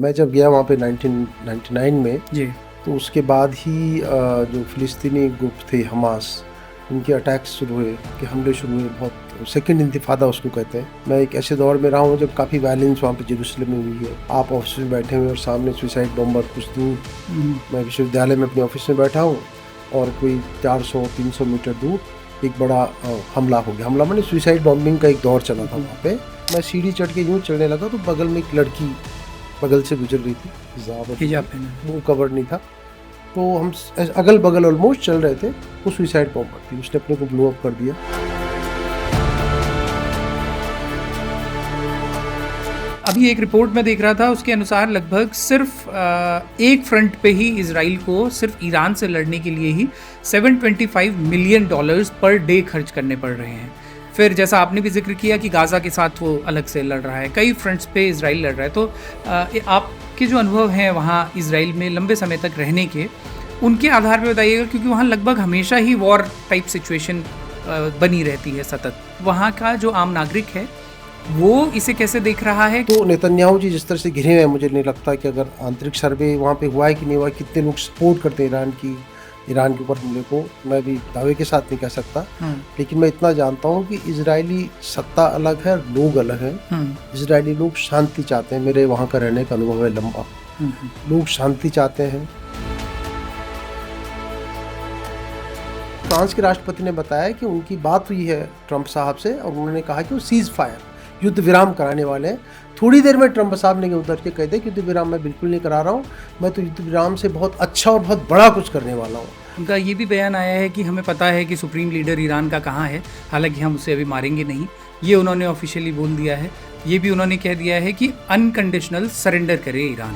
मैं जब गया वहाँ पे 1999 में, जी। तो उसके बाद ही जो फ़िलिस्तीनी ग्रुप थे हमास, उनके अटैक्स शुरू हुए, कि हमले शुरू हुए। बहुत सेकंड इंतिफादा उसको कहते हैं। मैं एक ऐसे दौर में रहा हूँ जब काफ़ी वायलेंस वहाँ पे जेरूसलम में हुई है। आप ऑफिस में बैठे हुए और सामने सुसाइड बॉम्बर कुछ दूर, मैं विश्वविद्यालय में अपने ऑफिस में बैठा हूँ और कोई 400-300 मीटर दूर एक बड़ा हमला हो गया। हमला माने सुसाइड बॉम्बिंग का एक दौर चला था वहाँ पे। मैं सीढ़ी चढ़ के यूँ चढ़ने लगा तो बगल में एक लड़की बगल से गुजर रही थी, हिजाब पहने। मुंह कवर नहीं था। तो हम अगल बगल ऑलमोस्ट चल रहे थे, वो सुसाइड बॉम्बर थी, उसने अपने को ब्लो अप कर दिया। अभी एक रिपोर्ट में देख रहा था, उसके अनुसार लगभग सिर्फ एक फ्रंट पे ही इजराइल को सिर्फ ईरान से लड़ने के लिए ही $725 मिलियन पर डे खर्च करने पड़ रहे हैं। फिर जैसा आपने भी जिक्र किया कि गाज़ा के साथ वो अलग से लड़ रहा है, कई फ्रंट्स पे इजराइल लड़ रहा है। तो आपके जो अनुभव हैं वहाँ इजराइल में लंबे समय तक रहने के, उनके आधार पे बताइएगा, क्योंकि वहाँ लगभग हमेशा ही वॉर टाइप सिचुएशन बनी रहती है सतत। वहाँ का जो आम नागरिक है वो इसे कैसे देख रहा है? तो नेतन्याहू जी जिस तरह से घिरे हुए हैं, मुझे नहीं लगता कि अगर आंतरिक सर्वे वहाँ पे हुआ है कि नहीं हुआ, कितने लोग सपोर्ट करते हैं ईरान के ऊपर हमले को, मैं भी दावे के साथ नहीं कह सकता। लेकिन मैं इतना जानता हूँ कि इजरायली सत्ता अलग है, लोग अलग हैं। इजरायली लोग शांति चाहते हैं। मेरे वहाँ का रहने का अनुभव है लंबा। लोग शांति चाहते हैं। फ्रांस के राष्ट्रपति ने बताया कि उनकी बात हुई है ट्रंप साहब से और उन्होंने कहा कि वो सीज फायर, युद्ध विराम कराने वाले हैं। थोड़ी देर में ट्रंप साहब ने उतर के कह दिया कि युद्ध विराम मैं बिल्कुल नहीं करा रहा हूँ, मैं तो युद्ध विराम से बहुत अच्छा और बहुत बड़ा कुछ करने वाला हूँ। उनका ये भी बयान आया है कि हमें पता है कि सुप्रीम लीडर ईरान का कहाँ है, हालांकि हम उसे अभी मारेंगे नहीं। ये उन्होंने ऑफिशियली बोल दिया है। ये भी उन्होंने कह दिया है कि अनकंडीशनल सरेंडर करे ईरान।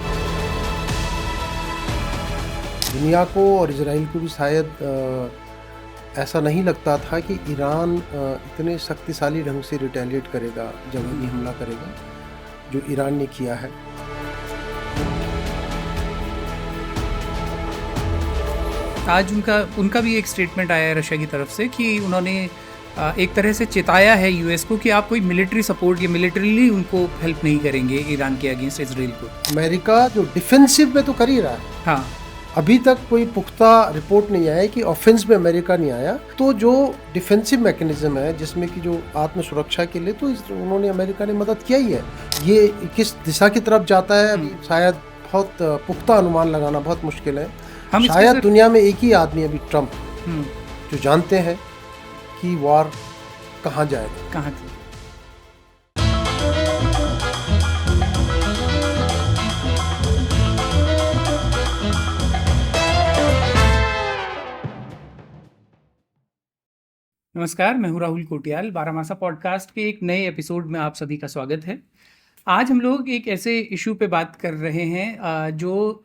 दुनिया को और इजराइल को भी शायद ऐसा नहीं लगता था कि ईरान इतने शक्तिशाली ढंग से रिटेलिएट करेगा, जवाबी हमला करेगा, जो ईरान ने किया है। आज उनका भी एक स्टेटमेंट आया है रशिया की तरफ से कि उन्होंने एक तरह से चेताया है यूएस को कि आप कोई मिलिट्री सपोर्ट या मिलिट्रीली उनको हेल्प नहीं करेंगे ईरान के अगेंस्ट इजराइल को। अमेरिका जो डिफेंसिव में तो कर ही रहा है। हाँ, अभी तक कोई पुख्ता रिपोर्ट नहीं आया कि ऑफेंस में अमेरिका नहीं आया। तो जो डिफेंसिव मैकेनिज्म है जिसमें कि जो आत्म सुरक्षा के लिए, तो उन्होंने अमेरिका ने मदद किया ही है। ये किस दिशा की तरफ जाता है अभी शायद बहुत पुख्ता अनुमान लगाना बहुत मुश्किल है। शायद दुनिया में एक ही आदमी अभी ट्रंप जो जानते हैं कि वॉर कहाँ जाएगा, कहाँ से। नमस्कार, मैं हूं राहुल कोटियाल। बारामासा पॉडकास्ट के एक नए एपिसोड में आप सभी का स्वागत है। आज हम लोग एक ऐसे इशू पे बात कर रहे हैं जो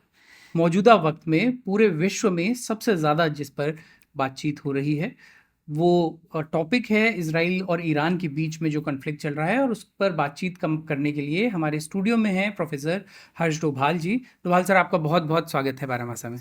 मौजूदा वक्त में पूरे विश्व में सबसे ज़्यादा जिस पर बातचीत हो रही है, वो टॉपिक है इजराइल और ईरान के बीच में जो कॉन्फ्लिक्ट चल रहा है। और उस पर बातचीत कम करने के लिए हमारे स्टूडियो में हैं प्रोफेसर हर्ष डोभाल जी। डोभाल सर, आपका बहुत बहुत स्वागत है बारामासा में।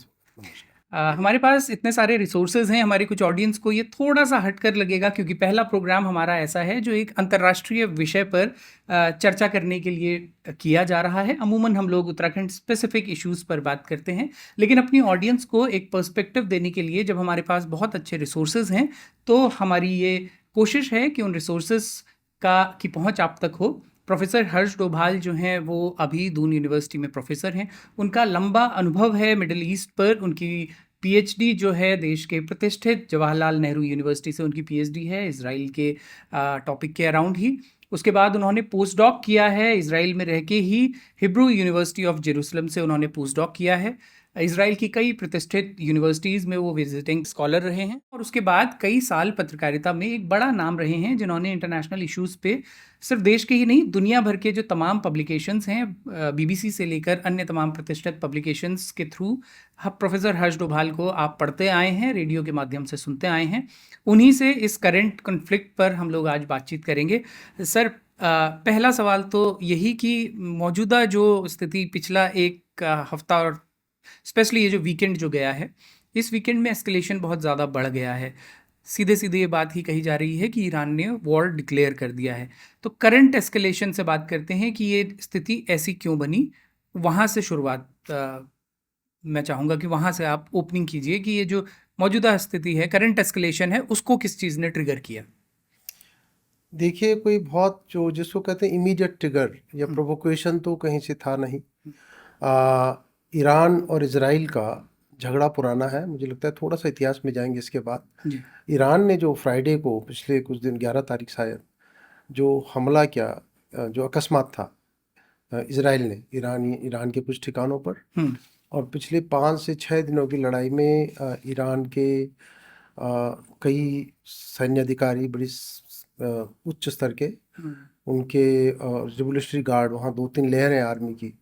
हमारे पास इतने सारे रिसोर्सेज हैं, हमारी कुछ ऑडियंस को ये थोड़ा सा हटकर लगेगा क्योंकि पहला प्रोग्राम हमारा ऐसा है जो एक अंतर्राष्ट्रीय विषय पर चर्चा करने के लिए किया जा रहा है। अमूमन हम लोग उत्तराखंड स्पेसिफिक इश्यूज पर बात करते हैं, लेकिन अपनी ऑडियंस को एक पर्सपेक्टिव देने के लिए जब हमारे पास बहुत अच्छे रिसोर्सेज हैं तो हमारी ये कोशिश है कि उन रिसोर्सेज की पहुंच आप तक हो। प्रोफेसर हर्ष डोभाल जो हैं वो अभी दून यूनिवर्सिटी में प्रोफेसर हैं। उनका लंबा अनुभव है मिडिल ईस्ट पर। उनकी पीएचडी जो है देश के प्रतिष्ठित जवाहरलाल नेहरू यूनिवर्सिटी से उनकी पीएचडी है, इजराइल के टॉपिक के अराउंड ही। उसके बाद उन्होंने पोस्ट डॉक किया है इजराइल में रह के ही, हिब्रू यूनिवर्सिटी ऑफ जेरूसलम से उन्होंने पोस्ट डॉक किया है। इजराइल की कई प्रतिष्ठित यूनिवर्सिटीज़ में वो विजिटिंग स्कॉलर रहे हैं और उसके बाद कई साल पत्रकारिता में एक बड़ा नाम रहे हैं, जिन्होंने इंटरनेशनल इश्यूज़ पे सिर्फ देश के ही नहीं दुनिया भर के जो तमाम पब्लिकेशंस हैं, बीबीसी से लेकर अन्य तमाम प्रतिष्ठित पब्लिकेशंस के थ्रू प्रोफेसर हर्ष डोभाल को आप पढ़ते आए हैं, रेडियो के माध्यम से सुनते आए हैं। उन्हीं से इस करंट कॉन्फ्लिक्ट पर हम लोग आज बातचीत करेंगे। सर, पहला सवाल तो यही कि मौजूदा जो स्थिति पिछला एक हफ्ता और स्पेशली ये जो वीकेंड जो गया है, इस वीकेंड में एस्केलेशन बहुत ज़्यादा बढ़ गया है। सीधे सीधे ये बात ही कही जा रही है कि ईरान ने वॉर डिक्लेयर कर दिया है। तो करंट एस्केलेशन से बात करते हैं कि ये स्थिति ऐसी क्यों बनी, वहाँ से शुरुआत मैं चाहूँगा कि वहाँ से आप ओपनिंग कीजिए कि ये जो मौजूदा स्थिति है, करंट एस्केलेशन है, उसको किस चीज़ ने ट्रिगर किया? देखिए, कोई बहुत जो जिसको कहते हैं इमीडिएट ट्रिगर या प्रोवोकेशन तो कहीं से था नहीं। ईरान और इजराइल का झगड़ा पुराना है, मुझे लगता है थोड़ा सा इतिहास में जाएंगे इसके बाद। जी। ईरान ने जो फ्राइडे को पिछले कुछ दिन 11 तारीख शायद जो हमला किया, जो अकस्मात था, इजराइल ने ईरान के कुछ ठिकानों पर, और पिछले 5 से 6 दिनों की लड़ाई में ईरान के कई सैन्य अधिकारी, बड़ी उच्च स्तर के, उनके रिवोल्यूशनरी गार्ड, वहाँ 2-3 लेयर हैं आर्मी की,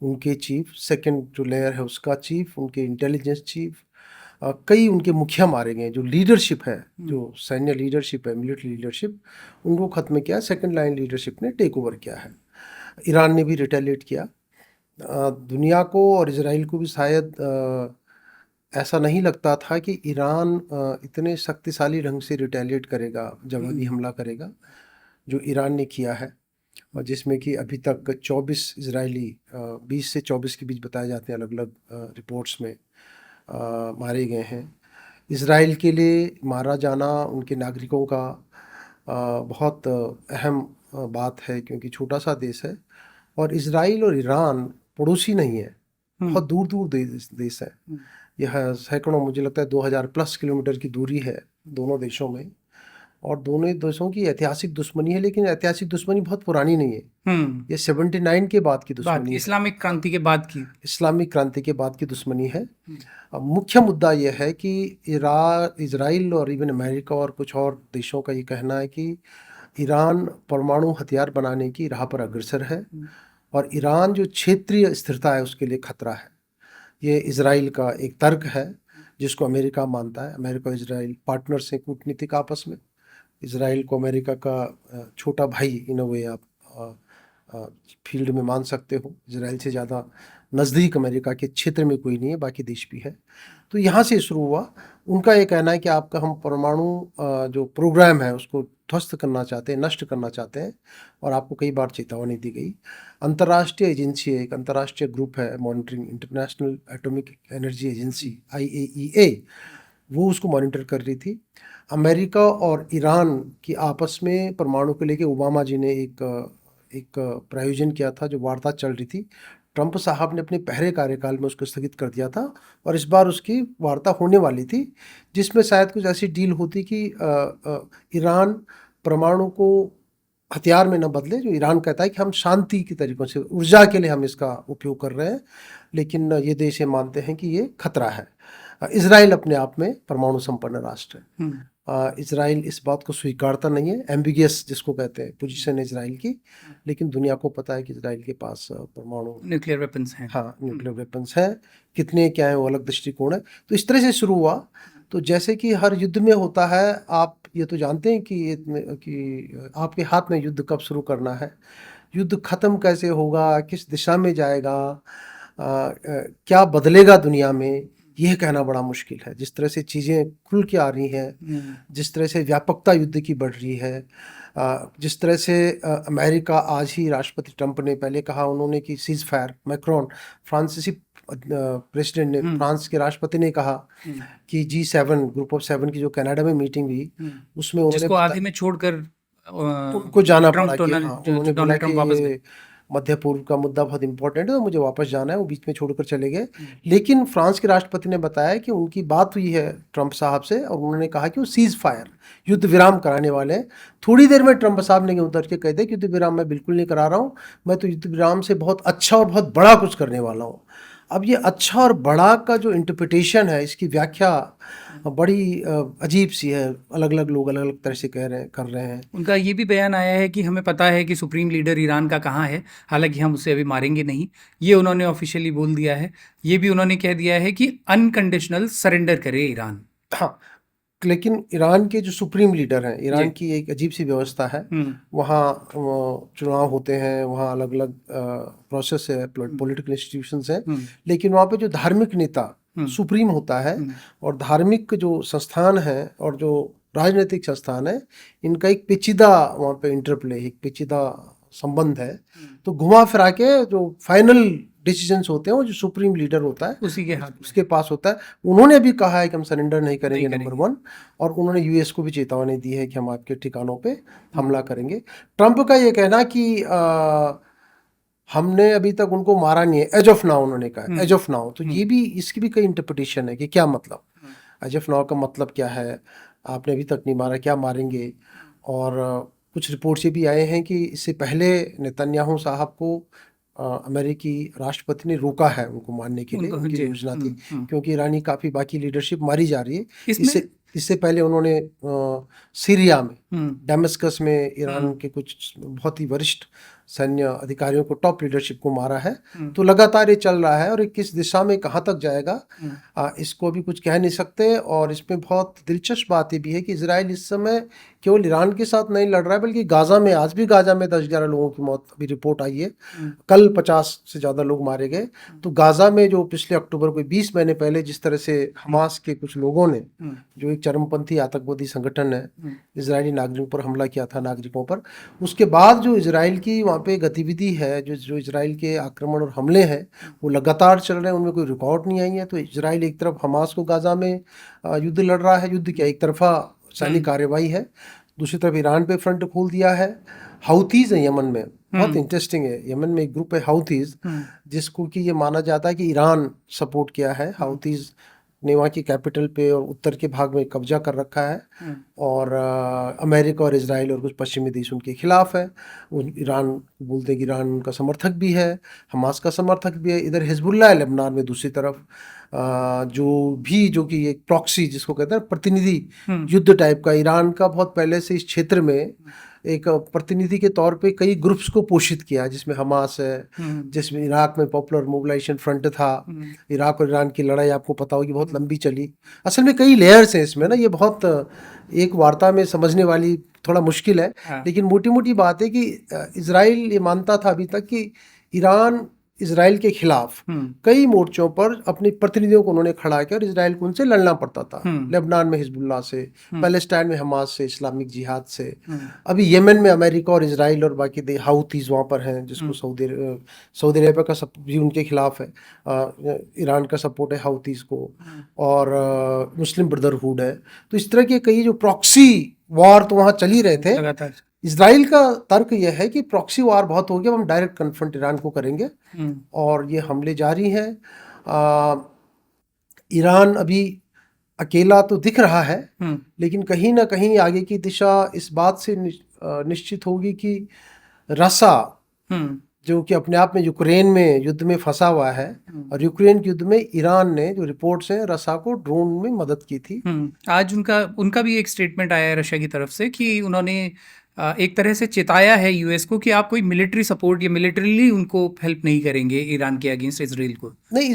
उनके चीफ, सेकंड जो लेयर है उसका चीफ, उनके इंटेलिजेंस चीफ, कई उनके मुखिया मारे गए। जो लीडरशिप है, जो सैन्य लीडरशिप है, मिलिट्री लीडरशिप, उनको ख़त्म किया। सेकंड लाइन लीडरशिप ने टेक ओवर किया है। ईरान ने भी रिटेलिएट किया। दुनिया को और इजराइल को भी शायद ऐसा नहीं लगता था कि ईरान इतने शक्तिशाली ढंग से रिटेलिएट करेगा, जवाबी हमला करेगा, जो ईरान ने किया है, और जिसमें कि अभी तक 24 इजरायली 20 से 24 के बीच बताए जाते हैं अलग अलग रिपोर्ट्स में मारे गए हैं। इजराइल के लिए मारा जाना उनके नागरिकों का बहुत अहम बात है, क्योंकि छोटा सा देश है और इजराइल और ईरान पड़ोसी नहीं है, बहुत दूर दूर देश है। यह सैकड़ों, मुझे लगता है 2000 प्लस किलोमीटर की दूरी है दोनों देशों में, और दोनों देशों की ऐतिहासिक दुश्मनी है, लेकिन ऐतिहासिक दुश्मनी बहुत पुरानी नहीं है। ये 79 के बाद की दुश्मनी है, इस्लामिक क्रांति के बाद की, इस्लामिक क्रांति के बाद की दुश्मनी है। अब मुख्य मुद्दा यह है कि इजराइल और इवन अमेरिका और कुछ और देशों का ये कहना है कि ईरान परमाणु हथियार बनाने की राह पर अग्रसर है, और ईरान जो क्षेत्रीय स्थिरता है उसके लिए खतरा है। ये इजराइल का एक तर्क है जिसको अमेरिका मानता है। अमेरिका और इजराइल पार्टनर्स हैं कूटनीतिक आपस में। इजराइल को अमेरिका का छोटा भाई इन अ वे आप फील्ड में मान सकते हो। इजराइल से ज़्यादा नज़दीक अमेरिका के क्षेत्र में कोई नहीं है, बाकी देश भी है। तो यहाँ से शुरू हुआ। उनका ये कहना है कि आपका हम परमाणु जो प्रोग्राम है उसको ध्वस्त करना चाहते हैं, नष्ट करना चाहते हैं, और आपको कई बार चेतावनी दी गई। अंतर्राष्ट्रीय एजेंसी है, एक अंतर्राष्ट्रीय ग्रुप है, monitoring international atomic energy agency IAEA, वो उसको मॉनिटर कर रही थी। अमेरिका और ईरान की आपस में परमाणु को लेके ओबामा जी ने एक प्रायोजन किया था, जो वार्ता चल रही थी। ट्रंप साहब ने अपने पहले कार्यकाल में उसको स्थगित कर दिया था, और इस बार उसकी वार्ता होने वाली थी, जिसमें शायद कुछ ऐसी डील होती कि ईरान परमाणु को हथियार में न बदले। जो ईरान कहता है कि हम शांति के तरीकों से, ऊर्जा के लिए हम इसका उपयोग कर रहे हैं, लेकिन ये देश ये मानते हैं कि ये खतरा है। इजराइल अपने आप में परमाणु संपन्न राष्ट्र है। इजराइल इस बात को स्वीकारता नहीं है। एम्बिगियस जिसको कहते हैं पोजीशन है इजराइल की, लेकिन दुनिया को पता है कि इजराइल के पास परमाणु न्यूक्लियर वेपन्स हैं। हाँ, न्यूक्लियर वेपन्स हैं। कितने क्या है वो अलग दृष्टिकोण है। तो इस तरह से शुरू हुआ। तो जैसे कि हर युद्ध में होता है, आप ये तो जानते हैं कि आपके हाथ में युद्ध कब शुरू करना है, युद्ध ख़त्म कैसे होगा, किस दिशा में जाएगा, क्या बदलेगा दुनिया में, यह कहना बड़ा मुश्किल है। जिस तरह से चीज़ें खुल के आ रही हैं, जिस तरह से व्यापकता युद्ध की बढ़ रही है, जिस तरह से अमेरिका, आज ही राष्ट्रपति ट्रंप ने पहले कहा उन्होंने कि सीज फायर, मैक्रोन फ्रांसीसी प्रेसिडेंट ने, फ्रांस के राष्ट्रपति ने कहा कि G7 ग्रुप ऑफ 7 की जो कनाडा में मीटिंग हुई, उसमें उन्होंने आधे में छोड़कर उनको जाना पड़ा कि हाँ, उन्होंने बोला कि मध्य पूर्व का मुद्दा बहुत इंपॉर्टेंट है, मुझे वापस जाना है। वो बीच में छोड़कर चले गए। लेकिन फ्रांस के राष्ट्रपति ने बताया कि उनकी बात हुई है ट्रंप साहब से, और उन्होंने कहा कि वो सीज फायर, युद्ध विराम कराने वाले हैं। थोड़ी देर में ट्रंप साहब ने उतर के कह दिया कि युद्ध विराम मैं बिल्कुल नहीं करा रहा हूँ, मैं तो युद्ध विराम से बहुत अच्छा और बहुत बड़ा कुछ करने वाला हूँ। अब ये अच्छा और बड़ा का जो इंटरप्रिटेशन है, इसकी व्याख्या बड़ी अजीब सी है। अलग अलग लोग अलग अलग तरह से कर रहे हैं। उनका ये भी बयान आया है कि हमें पता है कि सुप्रीम लीडर ईरान का कहाँ है, हालांकि हम उसे अभी मारेंगे नहीं, ये उन्होंने ऑफिशियली बोल दिया है। ये भी उन्होंने कह दिया है कि अनकंडीशनल सरेंडर करे ईरान। हाँ, लेकिन ईरान के जो सुप्रीम लीडर हैं, ईरान की एक अजीब सी व्यवस्था है। वहाँ चुनाव होते हैं, वहाँ अलग अलग प्रोसेस है, पॉलिटिकल इंस्टीट्यूशंस हैं, लेकिन वहाँ पे जो धार्मिक नेता सुप्रीम होता है, और धार्मिक जो संस्थान है और जो राजनीतिक संस्थान है, इनका एक पेचीदा वहाँ पे इंटरप्ले, एक पेचीदा संबंध है। तो घुमा फिरा के जो फाइनल डिसीजंस होते हैं वो जो सुप्रीम लीडर होता है उसी के हाथ में। उसके पास होता है। उन्होंने भी कहा है कि हम सरेंडर नहीं करेंगे, नहीं नंबर 1, और उन्होंने यूएस को भी चेतावनी दी है कि हम आपके ठिकानों पे हमला हम्म। करेंगे। ट्रंप का ये कहना कि हमने अभी तक उनको मारा नहीं है, एज ऑफ नाउ उन्होंने कहा, एज ऑफ नाउ। तो ये भी, इसकी भी कई इंटरप्रिटेशन है कि क्या मतलब, एज ऑफ नाउ का मतलब क्या है, आपने अभी तक नहीं मारा, क्या मारेंगे। और कुछ रिपोर्ट्स ये भी आए हैं कि इससे पहले नेतन्याहू साहब को अमेरिकी राष्ट्रपति ने रोका है उनको मारने के लिए, उनको उनकी जी। योजना थी, क्योंकि ईरानी काफ़ी बाकी लीडरशिप मारी जा रही है। इसमें इससे पहले उन्होंने सीरिया में, डेमस्कस में ईरान के कुछ बहुत ही वरिष्ठ सैन्य अधिकारियों को, टॉप लीडरशिप को मारा है। तो लगातार ये चल रहा है, और ये किस दिशा में कहाँ तक जाएगा इसको अभी कुछ कह नहीं सकते। और इसमें बहुत दिलचस्प बात ये भी है कि इजराइल इस समय केवल ईरान के साथ नहीं लड़ रहा है, बल्कि गाजा में, आज भी गाजा में 10-11 लोगों की मौत अभी रिपोर्ट आई है, कल 50 से ज़्यादा लोग मारे गए। तो गाजा में जो पिछले अक्टूबर को 20 महीने पहले जिस तरह से हमास के कुछ लोगों ने, जो एक चरमपंथी आतंकवादी संगठन है, इजरायली नागरिकों पर हमला किया था, नागरिकों पर, उसके बाद जो इजराइल की वहाँ पे गतिविधि है, जो इजराइल के आक्रमण और हमले हैं वो लगातार चल रहे हैं, उनमें कोई रुकावट नहीं आई है। तो इजराइल एक तरफ हमास को गाजा में युद्ध लड़ रहा है, युद्ध क्या, एक तरफा सैनिक कार्रवाई है, दूसरी तरफ ईरान पे फ्रंट खोल दिया है। हाउथीज है यमन में, बहुत इंटरेस्टिंग है, यमन में एक ग्रुप है हाउथीज, जिसको कि ये माना जाता है कि ईरान सपोर्ट किया है। हाउथीज ने वहाँ की कैपिटल पे और उत्तर के भाग में कब्जा कर रखा है, और अमेरिका और इजराइल और कुछ पश्चिमी देश उनके खिलाफ है। ईरान बोलते हैं कि ईरान उनका समर्थक भी है, हमास का समर्थक भी है। इधर हिजबुल्लाह है लेबनान में दूसरी तरफ, जो कि एक प्रॉक्सी जिसको कहते हैं, प्रतिनिधि युद्ध टाइप का, ईरान का बहुत पहले से इस क्षेत्र में एक प्रतिनिधि के तौर पे कई ग्रुप्स को पोषित किया, जिसमें हमास है, जिसमें इराक में पॉपुलर मोबिलाइजेशन फ्रंट था। इराक और ईरान की लड़ाई आपको पता होगी बहुत लंबी चली। असल में कई लेयर्स हैं इसमें ना, ये बहुत एक वार्ता में समझने वाली थोड़ा मुश्किल है। लेकिन मोटी मोटी बात है कि इजराइल ये मानता था अभी तक कि ईरान इजराइल के खिलाफ कई मोर्चों पर अपने प्रतिनिधियों को उन्होंने खड़ा किया, और इजराइल को उनसे लड़ना पड़ता था। लेबनान में हिजबुल्लाह से, पैलेस्टाइन में हमास से, इस्लामिक जिहाद से, अभी यमन में अमेरिका और इजराइल और बाकी हाउथीज वहाँ पर हैं, जिसको सऊदी अरेबिया का भी उनके खिलाफ है, ईरान का सपोर्ट है हाउथीज को, और मुस्लिम ब्रदरहुड है। तो इस तरह के कई जो प्रॉक्सी वॉर तो वहाँ चल ही रहे थे लगातार। इजराइल का तर्क यह है कि प्रॉक्सी वार बहुत हो गया, हम डायरेक्ट कन्फ्रंट ईरान को करेंगे, और ये हमले जारी हैं। ईरान अभी अकेला तो दिख रहा है, लेकिन कहीं ना कहीं आगे की दिशा इस बात से निश्चित होगी कि रसा, जो कि अपने आप में यूक्रेन में युद्ध में फंसा हुआ है, और यूक्रेन के युद्ध में ईरान ने, जो रिपोर्ट्स हैं, रसा को ड्रोन में मदद की थी। आज उनका भी एक स्टेटमेंट आया है रशिया की तरफ से कि उन्होंने एक तरह से चेताया है यूएस को कि आप कोई मिलिट्री सपोर्ट या मिलिटरीली उनको हेल्प नहीं करेंगे ईरान के अगेंस्ट इसराइल को। नहीं,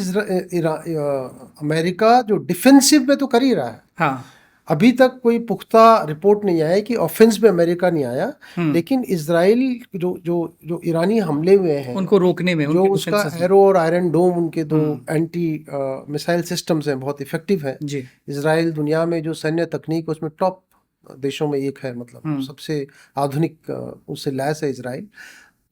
अमेरिका जो डिफेंसिव में तो कर ही रहा है। हाँ, अभी तक कोई पुख्ता रिपोर्ट नहीं आया कि ऑफेंस में अमेरिका नहीं आया, लेकिन इजराइल जो ईरानी हमले हुए हैं उनको रोकने में, जो उसका एरो और आयरन डोम, उनके दो एंटी मिसाइल सिस्टम्स हैं, बहुत इफेक्टिव हैं। इजराइल दुनिया में जो सैन्य तकनीक उसमें टॉप देशों में एक है, मतलब सबसे आधुनिक उससे लैस है इजराइल।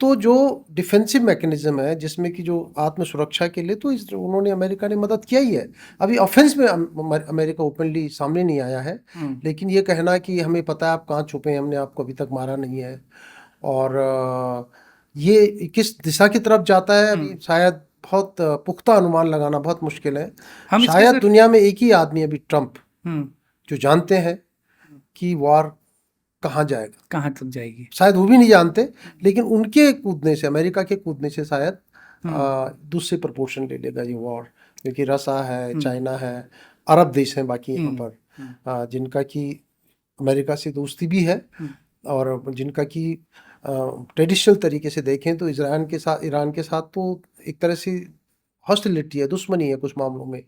तो जो डिफेंसिव मैकेनिज्म है, जिसमें कि जो आत्म सुरक्षा के लिए, तो उन्होंने, अमेरिका ने मदद किया ही है। अभी ऑफेंस में अमेरिका ओपनली सामने नहीं आया है, लेकिन ये कहना कि हमें पता है आप कहाँ छुपे हैं, हमने आपको अभी तक मारा नहीं है, और ये किस दिशा की तरफ जाता है अभी शायद बहुत पुख्ता अनुमान लगाना बहुत मुश्किल है। शायद दुनिया में एक ही आदमी अभी, ट्रंप, जो जानते हैं कि वॉर कहाँ जाएगा, कहाँ तक जाएगी, शायद वो भी नहीं जानते, लेकिन उनके कूदने से, अमेरिका के कूदने से शायद दूसरे प्रपोर्शन ले लेगा ये वॉर, क्योंकि रसा है, चाइना है, अरब देश हैं बाकी यहाँ पर, जिनका कि अमेरिका से दोस्ती भी है, और जिनका कि ट्रेडिशनल तरीके से देखें तो ईरान के साथ तो एक तरह से हॉस्टिलिटी है, दुश्मनी है कुछ मामलों में,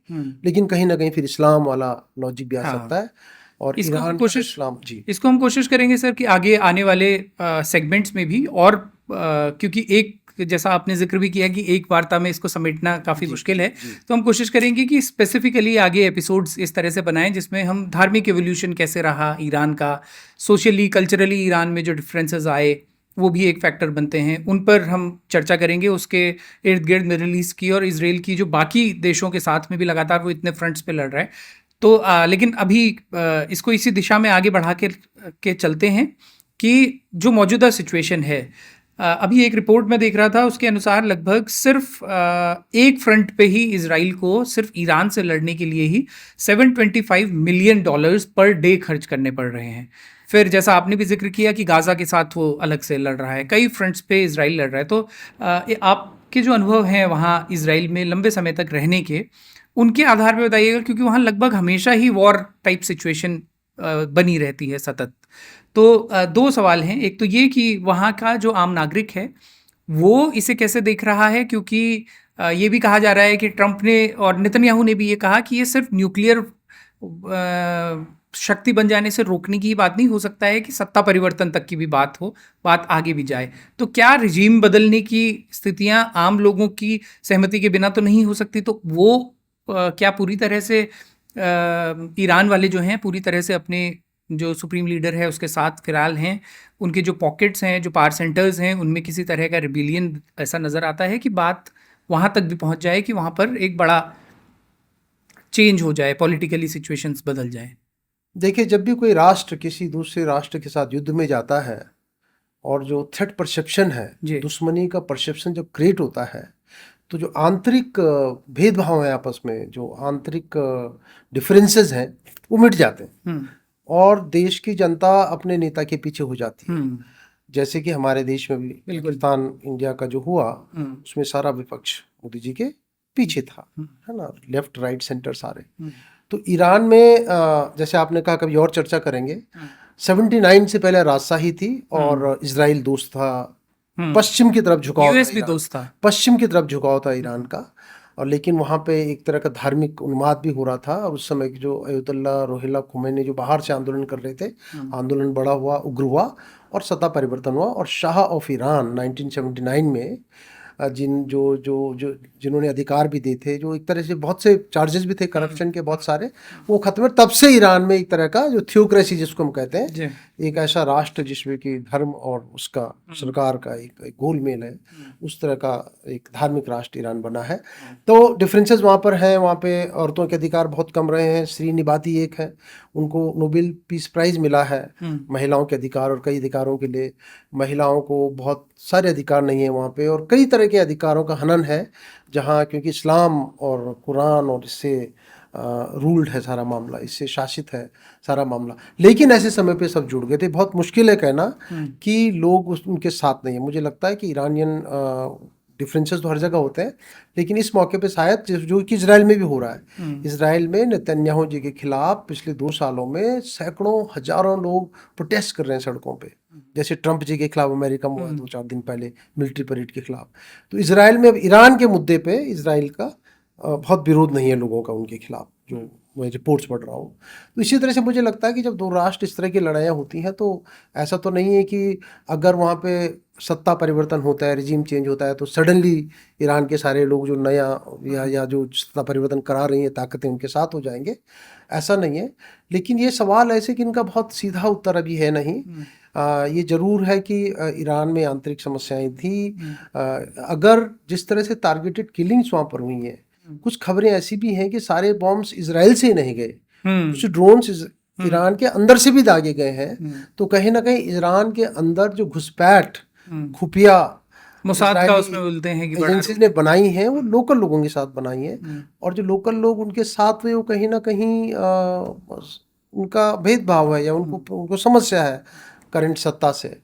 लेकिन कहीं ना कहीं फिर इस्लाम वाला लॉजिक भी आ सकता है। और इसको हम कोशिश करेंगे सर कि आगे आने वाले सेगमेंट्स में भी, और क्योंकि एक, जैसा आपने जिक्र भी किया कि एक वार्ता में इसको समेटना काफ़ी मुश्किल है, तो हम कोशिश करेंगे कि स्पेसिफिकली आगे एपिसोड्स इस तरह से बनाएं जिसमें हम धार्मिक एवोल्यूशन कैसे रहा ईरान का, सोशली कल्चरली ईरान में जो डिफरेंसेस आए वो भी एक फैक्टर बनते हैं, उन पर हम चर्चा करेंगे। उसके इर्द गिर्द मिडिल ईस्ट की और इसराइल की जो बाकी देशों के साथ में भी लगातार वो इतने फ्रंट्स पे लड़ रहा है। तो लेकिन अभी इसको इसी दिशा में आगे बढ़ा के चलते हैं कि जो मौजूदा सिचुएशन है, अभी एक रिपोर्ट में देख रहा था, उसके अनुसार लगभग सिर्फ एक फ्रंट पे ही इसराइल को सिर्फ ईरान से लड़ने के लिए ही $725 मिलियन पर डे खर्च करने पड़ रहे हैं। फिर जैसा आपने भी जिक्र किया कि गाज़ा के साथ वो अलग से लड़ रहा है, कई फ्रंट्स पे इसराइल लड़ रहा है। तो आपके जो अनुभव हैं वहाँ इसराइल में लंबे समय तक रहने के, उनके आधार पे बताइएगा, क्योंकि वहाँ लगभग हमेशा ही वॉर टाइप सिचुएशन बनी रहती है सतत। तो दो सवाल हैं। एक तो ये कि वहाँ का जो आम नागरिक है वो इसे कैसे देख रहा है, क्योंकि ये भी कहा जा रहा है कि ट्रंप ने और नेतन्याहू ने भी ये कहा कि ये सिर्फ न्यूक्लियर शक्ति बन जाने से रोकने की ही बात नहीं, हो सकता है कि सत्ता परिवर्तन तक की भी बात हो, बात आगे भी जाए। तो क्या रिजीम बदलने की स्थितियां आम लोगों की सहमति के बिना तो नहीं हो सकती? तो वो क्या पूरी तरह से ईरान वाले जो हैं पूरी तरह से अपने जो सुप्रीम लीडर है उसके साथ फिलहाल हैं, उनके जो पॉकेट्स हैं, जो पावर सेंटर्स हैं, उनमें किसी तरह का रिबिलियन ऐसा नज़र आता है कि बात वहाँ तक भी पहुँच जाए कि वहाँ पर एक बड़ा चेंज हो जाए, पॉलिटिकली सिचुएशंस बदल जाए? देखिए, जब भी कोई राष्ट्र किसी दूसरे राष्ट्र के साथ युद्ध में जाता है और जो थ्रेट परसेप्शन है, दुश्मनी का परसेप्शन जब क्रिएट होता है, तो जो आंतरिक भेदभाव है आपस में, जो आंतरिक डिफरेंसेस हैं, वो मिट जाते हैं और देश की जनता अपने नेता के पीछे हो जाती है। जैसे कि हमारे देश में भी पाकिस्तान इंडिया का जो हुआ, उसमें सारा विपक्ष मोदी जी के पीछे था, है ना, लेफ्ट राइट सेंटर सारे। तो ईरान में जैसे आपने कहा, कभी और चर्चा करेंगे, 79 से पहले राजशाही थी और इजराइल दोस्त था, पश्चिम की तरफ झुकाव, यूएस भी दोस्त था, पश्चिम की तरफ झुकाव था ईरान का। और लेकिन वहाँ पे एक तरह का धार्मिक उन्माद भी हो रहा था। और उस समय जो अयतुल्ला रोहिल्ला खुमैनी जो बाहर से आंदोलन कर रहे थे, आंदोलन बड़ा हुआ, उग्र हुआ और सत्ता परिवर्तन हुआ। और शाह ऑफ ईरान 1979 में जिन्होंने अधिकार भी दिए थे, जो एक तरह से बहुत से चार्जेस भी थे करप्शन के बहुत सारे, वो खत्म। तब से ईरान में एक तरह का जो थियोक्रेसी जिसको हम कहते हैं, एक ऐसा राष्ट्र जिसमें कि धर्म और उसका सरकार का एक गोलमेल है, उस तरह का एक धार्मिक राष्ट्र ईरान बना है। तो डिफरेंसेस वहाँ पर हैं। वहाँ पे औरतों के अधिकार बहुत कम रहे हैं। श्री निबाती एक है, उनको नोबेल पीस प्राइज मिला है महिलाओं के अधिकार और कई अधिकारों के लिए। महिलाओं को बहुत सारे अधिकार नहीं है वहाँ पे, और कई तरह के अधिकारों का हनन है जहाँ, क्योंकि इस्लाम और कुरान और इससे रूल्ड है सारा मामला, इससे शासित है सारा मामला। लेकिन ऐसे समय पे सब जुड़ गए थे। बहुत मुश्किल है कहना कि लोग उनके साथ नहीं है। मुझे लगता है कि ईरानियन डिफरेंसेस तो हर जगह होते हैं, लेकिन इस मौके पे शायद, जो कि इजराइल में भी हो रहा है, इजराइल में नेतन्याहू जी के खिलाफ पिछले 2 सालों में सैकड़ों हजारों लोग प्रोटेस्ट कर रहे हैं सड़कों पे। जैसे ट्रंप जी के खिलाफ अमेरिका में 2-4 दिन पहले मिलिट्री परेड के खिलाफ। तो इजराइल में अब ईरान के मुद्दे पे इजराइल का बहुत विरोध नहीं है लोगों का उनके खिलाफ, जो मैं रिपोर्ट्स पढ़ रहा हूँ। तो इसी तरह से मुझे लगता है कि जब 2 राष्ट्र इस तरह की लड़ाइयाँ होती हैं, तो ऐसा तो नहीं है कि अगर वहाँ पे सत्ता परिवर्तन होता है, रिजीम चेंज होता है, तो सडनली ईरान के सारे लोग जो नया या जो सत्ता परिवर्तन करा रही हैं ताकतें, उनके साथ हो जाएंगे। ऐसा नहीं है। लेकिन ये सवाल ऐसे कि इनका बहुत सीधा उत्तर अभी है नहीं। ये जरूर है कि ईरान में आंतरिक समस्याएं थी। अगर जिस तरह से टारगेटेड किलिंग्स वहाँ पर हुई हैं, कुछ खबरें ऐसी भी हैं कि सारे बॉम्ब्स इजराइल से नहीं गए, कुछ ड्रोन्स ईरान के अंदर से भी दागे गए हैं। तो कहीं ना कहीं ईरान के अंदर जो घुसपैठ खुफिया मोसाद का उसमें बोलते हैं कि एजेंसीज ने बनाई हैं, वो लोकल लोगों के साथ बनाई हैं। और जो लोकल लोग उनके साथ हुए, वो कहीं ना कहीं उनका भेदभाव है या उनको समस्या है करंट सत्ता से।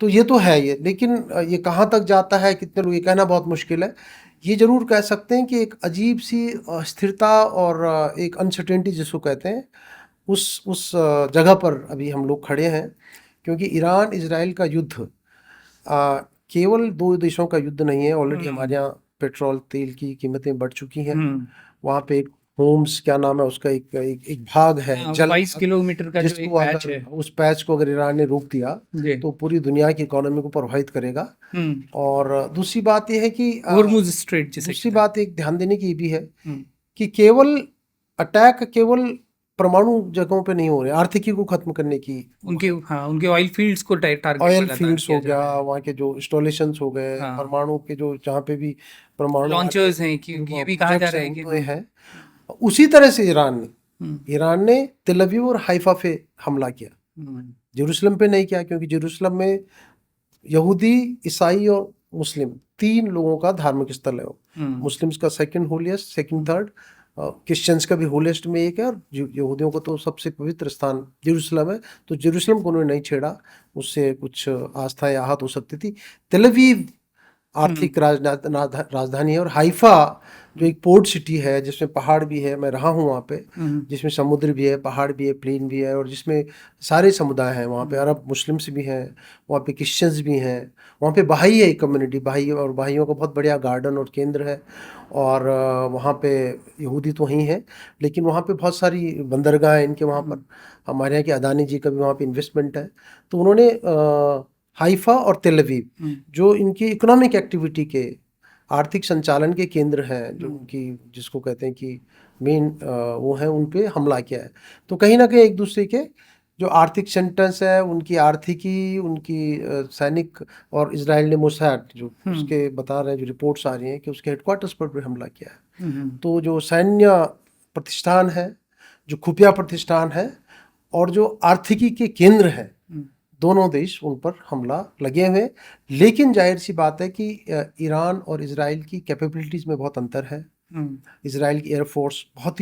तो ये तो है ये। लेकिन ये कहाँ तक जाता है, कितने लोग, ये कहना बहुत मुश्किल है। ये जरूर कह सकते हैं कि एक अजीब सी स्थिरता और एक अनसर्टेनिटी जिसको कहते हैं, उस जगह पर अभी हम लोग खड़े हैं। क्योंकि ईरान इजराइल का युद्ध केवल 2 देशों का युद्ध नहीं है। ऑलरेडी हमारे यहाँ पेट्रोल तेल की कीमतें बढ़ चुकी हैं। वहाँ पे एक होम्स, क्या नाम है उसका, एक भाग है, 22 किलोमीटर का जो एक पैच है, उस पैच को अगर ईरान ने रोक दिया तो पूरी दुनिया की इकोनॉमी को प्रभावित करेगा। और दूसरी बात यह है कि हॉर्मुज़ स्ट्रेट, दूसरी बात एक ध्यान देने की भी है कि केवल अटैक केवल परमाणु जगहों पे नहीं हो रहे, आर्थिकी को खत्म करने की, उनके ऑयल फील्ड्स को टारगेट ऑयल लगातार फील्ड्स किया हो जा गया, रहा है। वहाँ के जो इंस्टॉलेशंस हो गए, हाँ, परमाणु के जो जहाँ पे भी परमाणु लॉन्चर्स हैं कि ये भी कहा जा प्रोजेक्ट्स रहा हैं है कि उनमें है। उसी तरह से ईरान ने तेल अवीव और हाइफा पे हमला किया, जेरूसलम पे नहीं किया, क्योंकि जेरूसलम में यहूदी, ईसाई और मुस्लिम 3 लोगों का धार्मिक स्थल है वो। मुस्लिम्स का second holiest, second third, Christians का भी होलीस्ट में एक है, और यहूदियों को तो सबसे पवित्र स्थान जेरूसलम है। तो जेरूसलम को उन्होंने नहीं छेड़ा, उससे कुछ आस्थाएं आहत हो सकती थी। तेल अवीव आर्थिक राजधानी है, और हाइफा जो एक पोर्ट सिटी है जिसमें पहाड़ भी है, मैं रहा हूँ वहाँ पे, जिसमें समुद्र भी है, पहाड़ भी है, प्लेन भी है, और जिसमें सारे समुदाय हैं। वहाँ पे अरब मुस्लिम्स भी हैं, वहाँ पे क्रिश्चियंस भी हैं, वहाँ पे बहाई है एक कम्युनिटी, बहाई, और बहाइयों का बहुत बढ़िया गार्डन और केंद्र है। और वहाँ पे यहूदी तो वहीं हैं, लेकिन वहाँ पे बहुत सारी बंदरगाह हैं इनके वहाँ पर। हमारे यहाँ के अदानी जी का भी वहाँ पे इन्वेस्टमेंट है। तो उन्होंने हाइफा और तेल अवीव जो इनकी इकोनॉमिक एक्टिविटी के, आर्थिक संचालन के केंद्र हैं, जो उनकी, जिसको कहते हैं कि मेन वो हैं, उन पे हमला किया है। तो कहीं ना कहीं एक दूसरे के जो आर्थिक सेंटर्स है, उनकी आर्थिकी, उनकी सैनिक, और इजराइल ने मोसाद जो उसके बता रहे हैं, जो रिपोर्ट्स आ रही हैं कि उसके हेडक्वार्टर्स पर भी हमला किया है। तो जो सैन्य प्रतिष्ठान है, जो खुफिया प्रतिष्ठान है, और जो आर्थिकी के केंद्र हैं, दोनों देश उन पर हमला लगे हुए। लेकिन जाहिर सी बात है कि ईरान और इजराइल की कैपेबिलिटीज़ में बहुत अंतर है। इजराइल की एयरफोर्स बहुत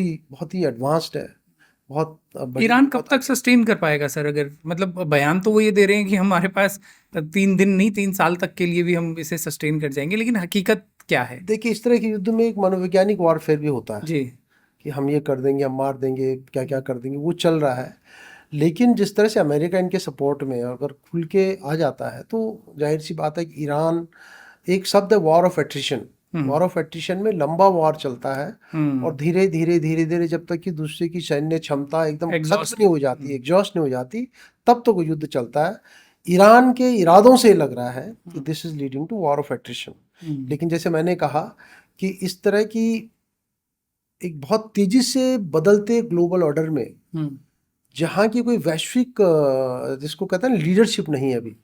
ही एडवांस्ड है, बहुत बड़ी। ईरान कब तक सस्टेन कर पाएगा सर? अगर मतलब बयान तो वो ये दे रहे हैं कि हमारे पास 3 दिन नहीं 3 साल तक के लिए भी हम इसे सस्टेन कर जाएंगे, लेकिन हकीकत क्या है? देखिए, इस तरह के युद्ध में एक मनोवैज्ञानिक वॉरफेयर भी होता है जी, कि हम ये कर देंगे, हम मार देंगे, क्या क्या कर देंगे, वो चल रहा है। लेकिन जिस तरह से अमेरिका इनके सपोर्ट में अगर खुल के आ जाता है, तो जाहिर सी बात है कि ईरान, एक शब्द है war of attrition, war of attrition में लंबा वॉर चलता है, और धीरे धीरे जब तक कि दूसरे की सैन्य क्षमता एकदम खत्म नहीं हो जाती, एग्जॉस्ट नहीं हो जाती, तब तो वो युद्ध चलता है। ईरान के इरादों से लग रहा है कि this is leading to war of attrition. लेकिन जैसे मैंने कहा कि इस तरह की एक बहुत तेजी से बदलते ग्लोबल ऑर्डर में, जहाँ की कोई वैश्विक, जिसको कहते हैं लीडरशिप नहीं है अभी,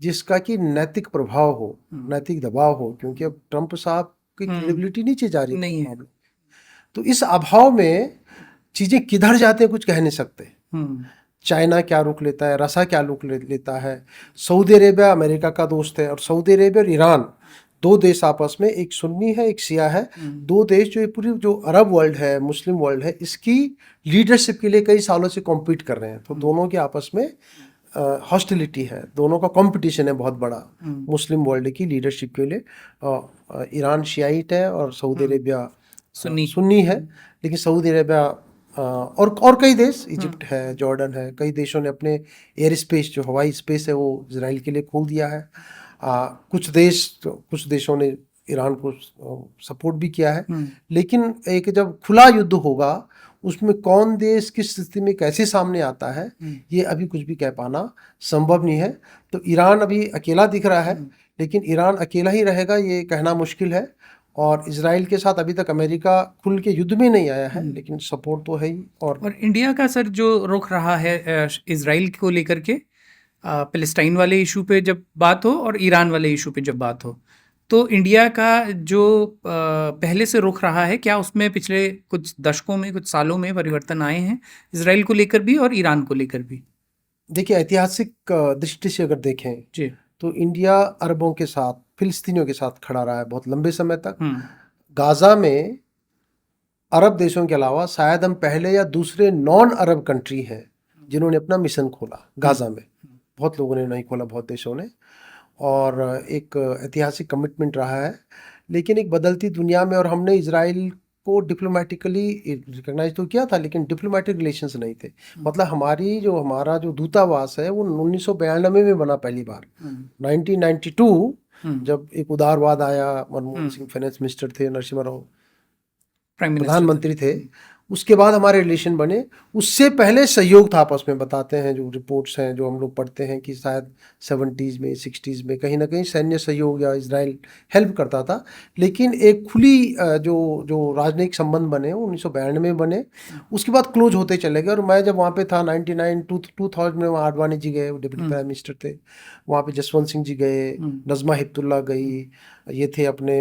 जिसका कि नैतिक प्रभाव हो, नैतिक दबाव हो, क्योंकि अब ट्रंप साहब की क्रेडिबिलिटी नीचे जा रही नहीं है। तो इस अभाव में चीजें किधर जाते हैं कुछ कह नहीं सकते। चाइना क्या रुख लेता है, रसा क्या रुख लेता है, सऊदी अरेबिया अमेरिका का दोस्त है, और सऊदी अरेबिया और ईरान, 2 देश आपस में, एक सुन्नी है एक शिया है, 2 देश जो पूरी जो अरब वर्ल्ड है, मुस्लिम वर्ल्ड है, इसकी लीडरशिप के लिए कई सालों से कॉम्पीट कर रहे हैं। तो दोनों के आपस में हॉस्टिलिटी है, दोनों का कंपटीशन है बहुत बड़ा मुस्लिम वर्ल्ड की लीडरशिप के लिए। ईरान शियाइट है और सऊदी अरेबिया सुन्नी है। लेकिन सऊदी अरेबिया और कई देश, इजिप्ट है, जॉर्डन है, कई देशों ने अपने एयर स्पेस, जो हवाई स्पेस है, वो इजराइल के लिए खोल दिया है। कुछ देशों ने ईरान को सपोर्ट भी किया है। लेकिन एक जब खुला युद्ध होगा, उसमें कौन देश किस स्थिति में कैसे सामने आता है, ये अभी कुछ भी कह पाना संभव नहीं है। तो ईरान अभी अकेला दिख रहा है, लेकिन ईरान अकेला ही रहेगा ये कहना मुश्किल है। और इजराइल के साथ अभी तक अमेरिका खुल के युद्ध में नहीं आया है, लेकिन सपोर्ट तो है ही। और इंडिया का सर जो रुख रहा है इजराइल को लेकर के, फिलिस्तीन वाले इशू पे जब बात हो और ईरान वाले इशू पे जब बात हो, तो इंडिया का जो पहले से रुख रहा है, क्या उसमें पिछले कुछ दशकों में, कुछ सालों में परिवर्तन आए हैं इजराइल को लेकर भी और ईरान को लेकर भी? देखिए, ऐतिहासिक दृष्टि से अगर देखें जी, तो इंडिया अरबों के साथ, फिलिस्तीनियों के साथ खड़ा रहा है बहुत लंबे समय तक। गाजा में अरब देशों के अलावा शायद हम पहले या दूसरे नॉन अरब कंट्री हैं जिन्होंने अपना मिशन खोला गाजा में। बहुत लोगों ने नहीं खोला, बहुत देशों ने, और एक ऐतिहासिक कमिटमेंट रहा है। लेकिन एक बदलती दुनिया में, और हमने इजराइल को डिप्लोमेटिकली रिकॉग्नाइज तो किया था, लेकिन डिप्लोमेटिक रिलेशंस नहीं थे। मतलब हमारा जो दूतावास है वो 1992 में बना पहली बार। 1992 जब एक उदारवाद आया, मनमोहन सिंह फाइनेंस मिनिस्टर थे, नरसिम्हा राव प्रधानमंत्री थे, उसके बाद हमारे रिलेशन बने। उससे पहले सहयोग था आपस में, बताते हैं जो रिपोर्ट्स हैं जो हम लोग पढ़ते हैं कि शायद 70s में 60s में कहीं ना कहीं सैन्य सहयोग या इजराइल हेल्प करता था। लेकिन एक खुली जो जो राजनयिक संबंध बने 1992 में बने, उसके बाद क्लोज होते चले गए। और मैं जब वहाँ पे था 2000 में, वहाँ आडवाणी जी गए, डिप्टी प्राइम मिनिस्टर थे, वहाँ पे जसवंत सिंह जी गए, नज़मा हिप्तुल्ला गई, ये थे अपने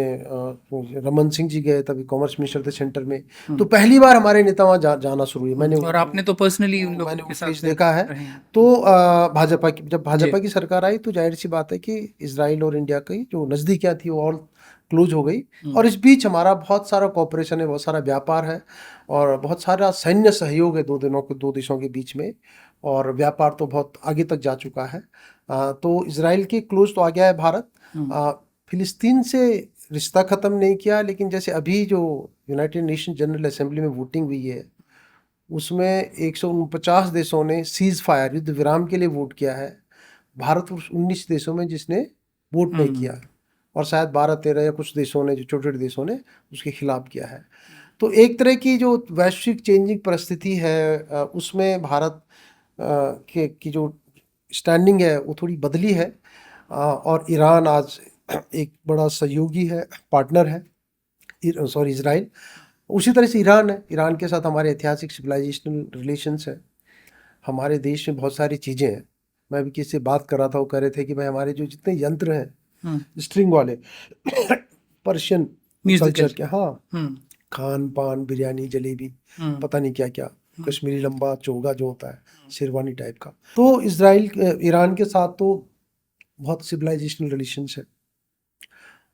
रमन सिंह जी गए, तभी कॉमर्स मिनिस्टर थे सेंटर में। तो पहली बार हमारे नेता वहाँ जाना शुरू हुए। मैंने और आपने तो पर्सनली उन लोगों मैंने के वो साथ फेस में देखा है। रहे हैं। तो जब भाजपा की सरकार आई तो जाहिर सी बात है कि इसराइल और इंडिया की जो नज़दीकियाँ थी वो और क्लोज हो गई। और इस बीच हमारा बहुत सारा कॉपरेशन है, बहुत सारा व्यापार है और बहुत सारा सैन्य सहयोग है दो देशों के बीच में। और व्यापार तो बहुत आगे तक जा चुका है। तो इसराइल के क्लोज तो आ गया है भारत। फिलिस्तीन से रिश्ता ख़त्म नहीं किया, लेकिन जैसे अभी जो यूनाइटेड नेशन जनरल असेंबली में वोटिंग हुई है उसमें 149 देशों ने सीज फायर, युद्ध विराम के लिए वोट किया है। भारत उस 19 देशों में जिसने वोट नहीं किया, और शायद 12-13 या कुछ देशों ने, जो छोटे छोटे देशों ने उसके खिलाफ किया है। तो एक तरह की जो वैश्विक चेंजिंग परिस्थिति है उसमें भारत की जो स्टैंडिंग है वो थोड़ी बदली है। और ईरान आज एक बड़ा सहयोगी है, पार्टनर है, इसराइल। उसी तरह से ईरान है, ईरान के साथ हमारे ऐतिहासिक सिविलाइजेशनल रिलेशंस है। हमारे देश में बहुत सारी चीज़ें हैं। मैं अभी किसी से बात कर रहा था, वो कह रहे थे कि भाई हमारे जो जितने यंत्र हैं स्ट्रिंग वाले पर्शियन कल्चर के, हाँ, खान पान, बिरयानी, जलेबी, पता नहीं क्या क्या, कश्मीरी लंबा चोगा जो होता है शेरवानी टाइप का। तो इसराइल ईरान के साथ तो बहुत सिविलाइजेशनल रिलेशंस है।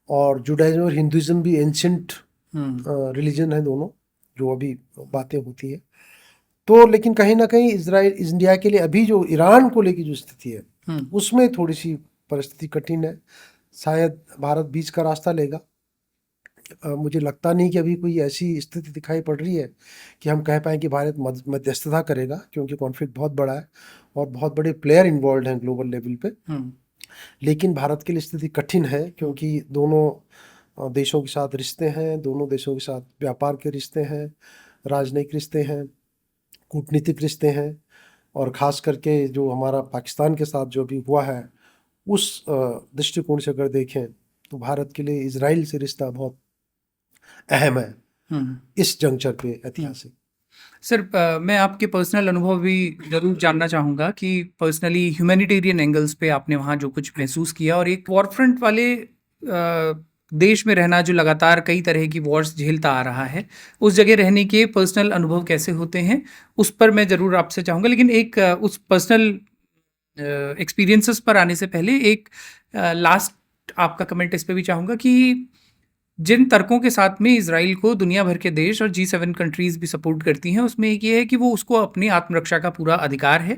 और जुडाइज्म और हिंदुइज्म भी एंशियंट रिलीजन है दोनों, जो अभी बातें होती है। तो लेकिन कहीं ना कहीं इसराइल इंडिया के लिए अभी जो ईरान को लेकर जो स्थिति है उसमें थोड़ी सी परिस्थिति कठिन है। शायद भारत बीच का रास्ता लेगा। मुझे लगता नहीं कि अभी कोई ऐसी स्थिति दिखाई पड़ रही है कि हम कह पाएँ कि भारत मध्यस्थता करेगा, क्योंकि कॉन्फ्लिक्ट बहुत बड़ा है और बहुत बड़े प्लेयर इन्वॉल्व हैं ग्लोबल लेवल पे। लेकिन भारत के लिए स्थिति कठिन है, क्योंकि दोनों देशों के साथ रिश्ते हैं, दोनों देशों के साथ व्यापार के रिश्ते हैं, राजनयिक रिश्ते हैं, कूटनीतिक रिश्ते हैं। और ख़ास करके जो हमारा पाकिस्तान के साथ जो भी हुआ है उस दृष्टिकोण से अगर देखें तो भारत के लिए इजराइल से रिश्ता बहुत अहम है इस जंक्चर पे, ऐतिहासिक। सर मैं आपके पर्सनल अनुभव भी ज़रूर जानना चाहूँगा कि पर्सनली ह्यूमैनिटेरियन एंगल्स पे आपने वहाँ जो कुछ महसूस किया, और एक वॉर फ्रंट वाले देश में रहना जो लगातार कई तरह की वॉर्स झेलता आ रहा है, उस जगह रहने के पर्सनल अनुभव कैसे होते हैं, उस पर मैं ज़रूर आपसे चाहूँगा। लेकिन एक उस पर्सनल एक्सपीरियंसेस पर आने से पहले एक लास्ट आपका कमेंट इस पे भी चाहूँगा कि जिन तर्कों के साथ में इजराइल को दुनिया भर के देश और G7 कंट्रीज भी सपोर्ट करती हैं, उसमें एक ये है कि वो उसको अपनी आत्मरक्षा का पूरा अधिकार है,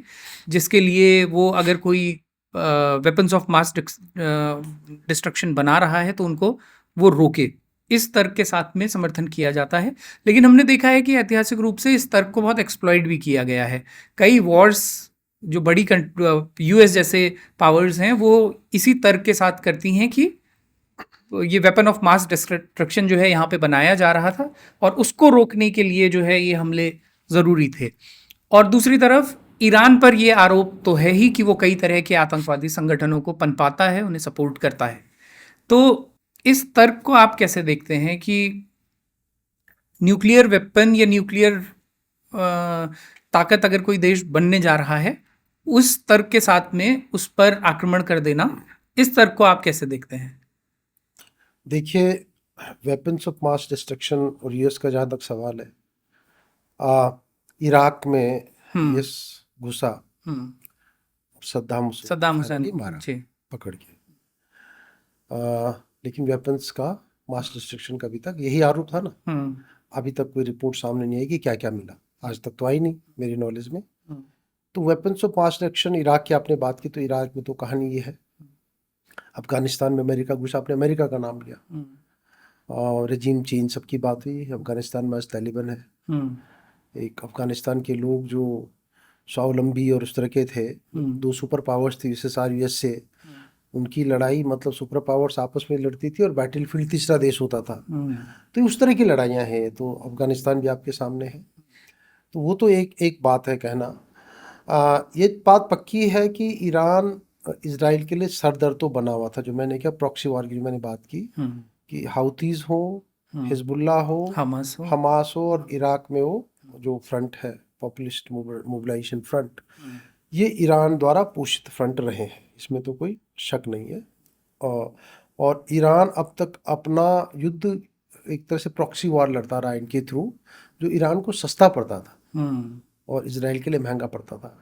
जिसके लिए वो अगर कोई वेपन्स ऑफ मास डिस्ट्रक्शन बना रहा है तो उनको वो रोके। इस तर्क के साथ में समर्थन किया जाता है। लेकिन हमने देखा है कि ऐतिहासिक रूप से इस तर्क को बहुत एक्सप्लॉइट भी किया गया है। कई वॉर्स जो बड़ी US जैसे पावर्स हैं वो इसी तर्क के साथ करती हैं कि ये वेपन ऑफ मास डिस्ट्रक्शन जो है यहाँ पे बनाया जा रहा था और उसको रोकने के लिए जो है ये हमले ज़रूरी थे। और दूसरी तरफ ईरान पर ये आरोप तो है ही कि वो कई तरह के आतंकवादी संगठनों को पनपाता है, उन्हें सपोर्ट करता है। तो इस तर्क को आप कैसे देखते हैं कि न्यूक्लियर वेपन या न्यूक्लियर ताकत अगर कोई देश बनने जा रहा है, उस तर्क के साथ में उस पर आक्रमण कर देना, इस तर्क को आप कैसे देखते हैं? देखिए, वेपन्स ऑफ मास डिस्ट्रक्शन और यूएस का जहाँ तक सवाल है, इराक में यस घुसा, सद्दाम हुसैन को मारा पकड़ के। लेकिन वेपन्स का मास डिस्ट्रक्शन का अभी तक यही आरोप था ना। अभी तक कोई रिपोर्ट सामने नहीं आई कि क्या क्या मिला, आज तक तो आई नहीं मेरी नॉलेज में। तो weapons of mass destruction, Iraq की आपने बात की, तो इराक में तो कहानी ये है। अफगानिस्तान में अमेरिका घुसा, आपने अमेरिका का नाम लिया, और रजीम चेंज सबकी बात हुई। अफगानिस्तान में आज तालिबान है। एक अफगानिस्तान के लोग जो स्वावलंबी और उस तरह के थे, दो सुपर पावर्स थी यूएसएसआर यूएस से, उनकी लड़ाई मतलब सुपर पावर्स आपस में लड़ती थी और बैटलफील्ड तीसरा देश होता था। तो उस तरह की लड़ाइयाँ हैं। तो अफगानिस्तान भी आपके सामने है। तो वो तो एक बात है कहना। ये बात पक्की है कि ईरान इसराइल के लिए सरदर्द तो बना हुआ था, जो मैंने क्या प्रॉक्सी वॉर की जो मैंने बात की, हम्म। कि हाउतीज हो, हम्म। हिजबुल्लाह हो, हमास हो। हमास हो, और इराक में वो जो फ्रंट है पॉपुलिस्ट मोबिलाइजेशन फ्रंट, हम्म। ये ईरान द्वारा पोषित फ्रंट रहे हैं, इसमें तो कोई शक नहीं है। और और ईरान अब तक अपना युद्ध एक तरह से प्रॉक्सी वॉर लड़ता रहा इनके थ्रू, जो ईरान को सस्ता पड़ता था हम्म। और इसराइल के लिए महंगा पड़ता था।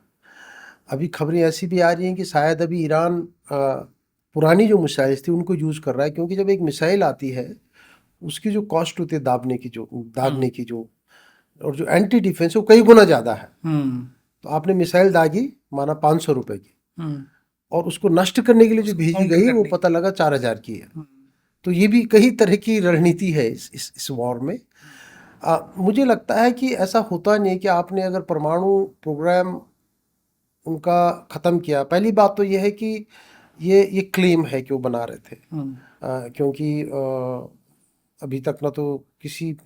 अभी खबरें ऐसी भी आ रही हैं कि शायद अभी ईरान पुरानी जो मिसाइल्स थी उनको यूज़ कर रहा है, क्योंकि जब एक मिसाइल आती है उसकी जो कॉस्ट होती है दागने की जो, और जो एंटी डिफेंस है वो कई गुना ज़्यादा है। हम्म। तो आपने मिसाइल दागी माना 500 रुपए की, हम्म। और उसको नष्ट करने के लिए जो उसको भेजी काउंटर गई वो करने पता लगा 4000 की है। हम्म। तो ये भी कई तरह की रणनीति है इस वॉर में। मुझे लगता है कि ऐसा होता नहीं है कि आपने अगर परमाणु प्रोग्राम उनका ख़त्म किया। पहली बात तो ये है कि ये क्लेम है कि वो बना रहे थे, हम्म। क्योंकि अभी तक ना तो किसी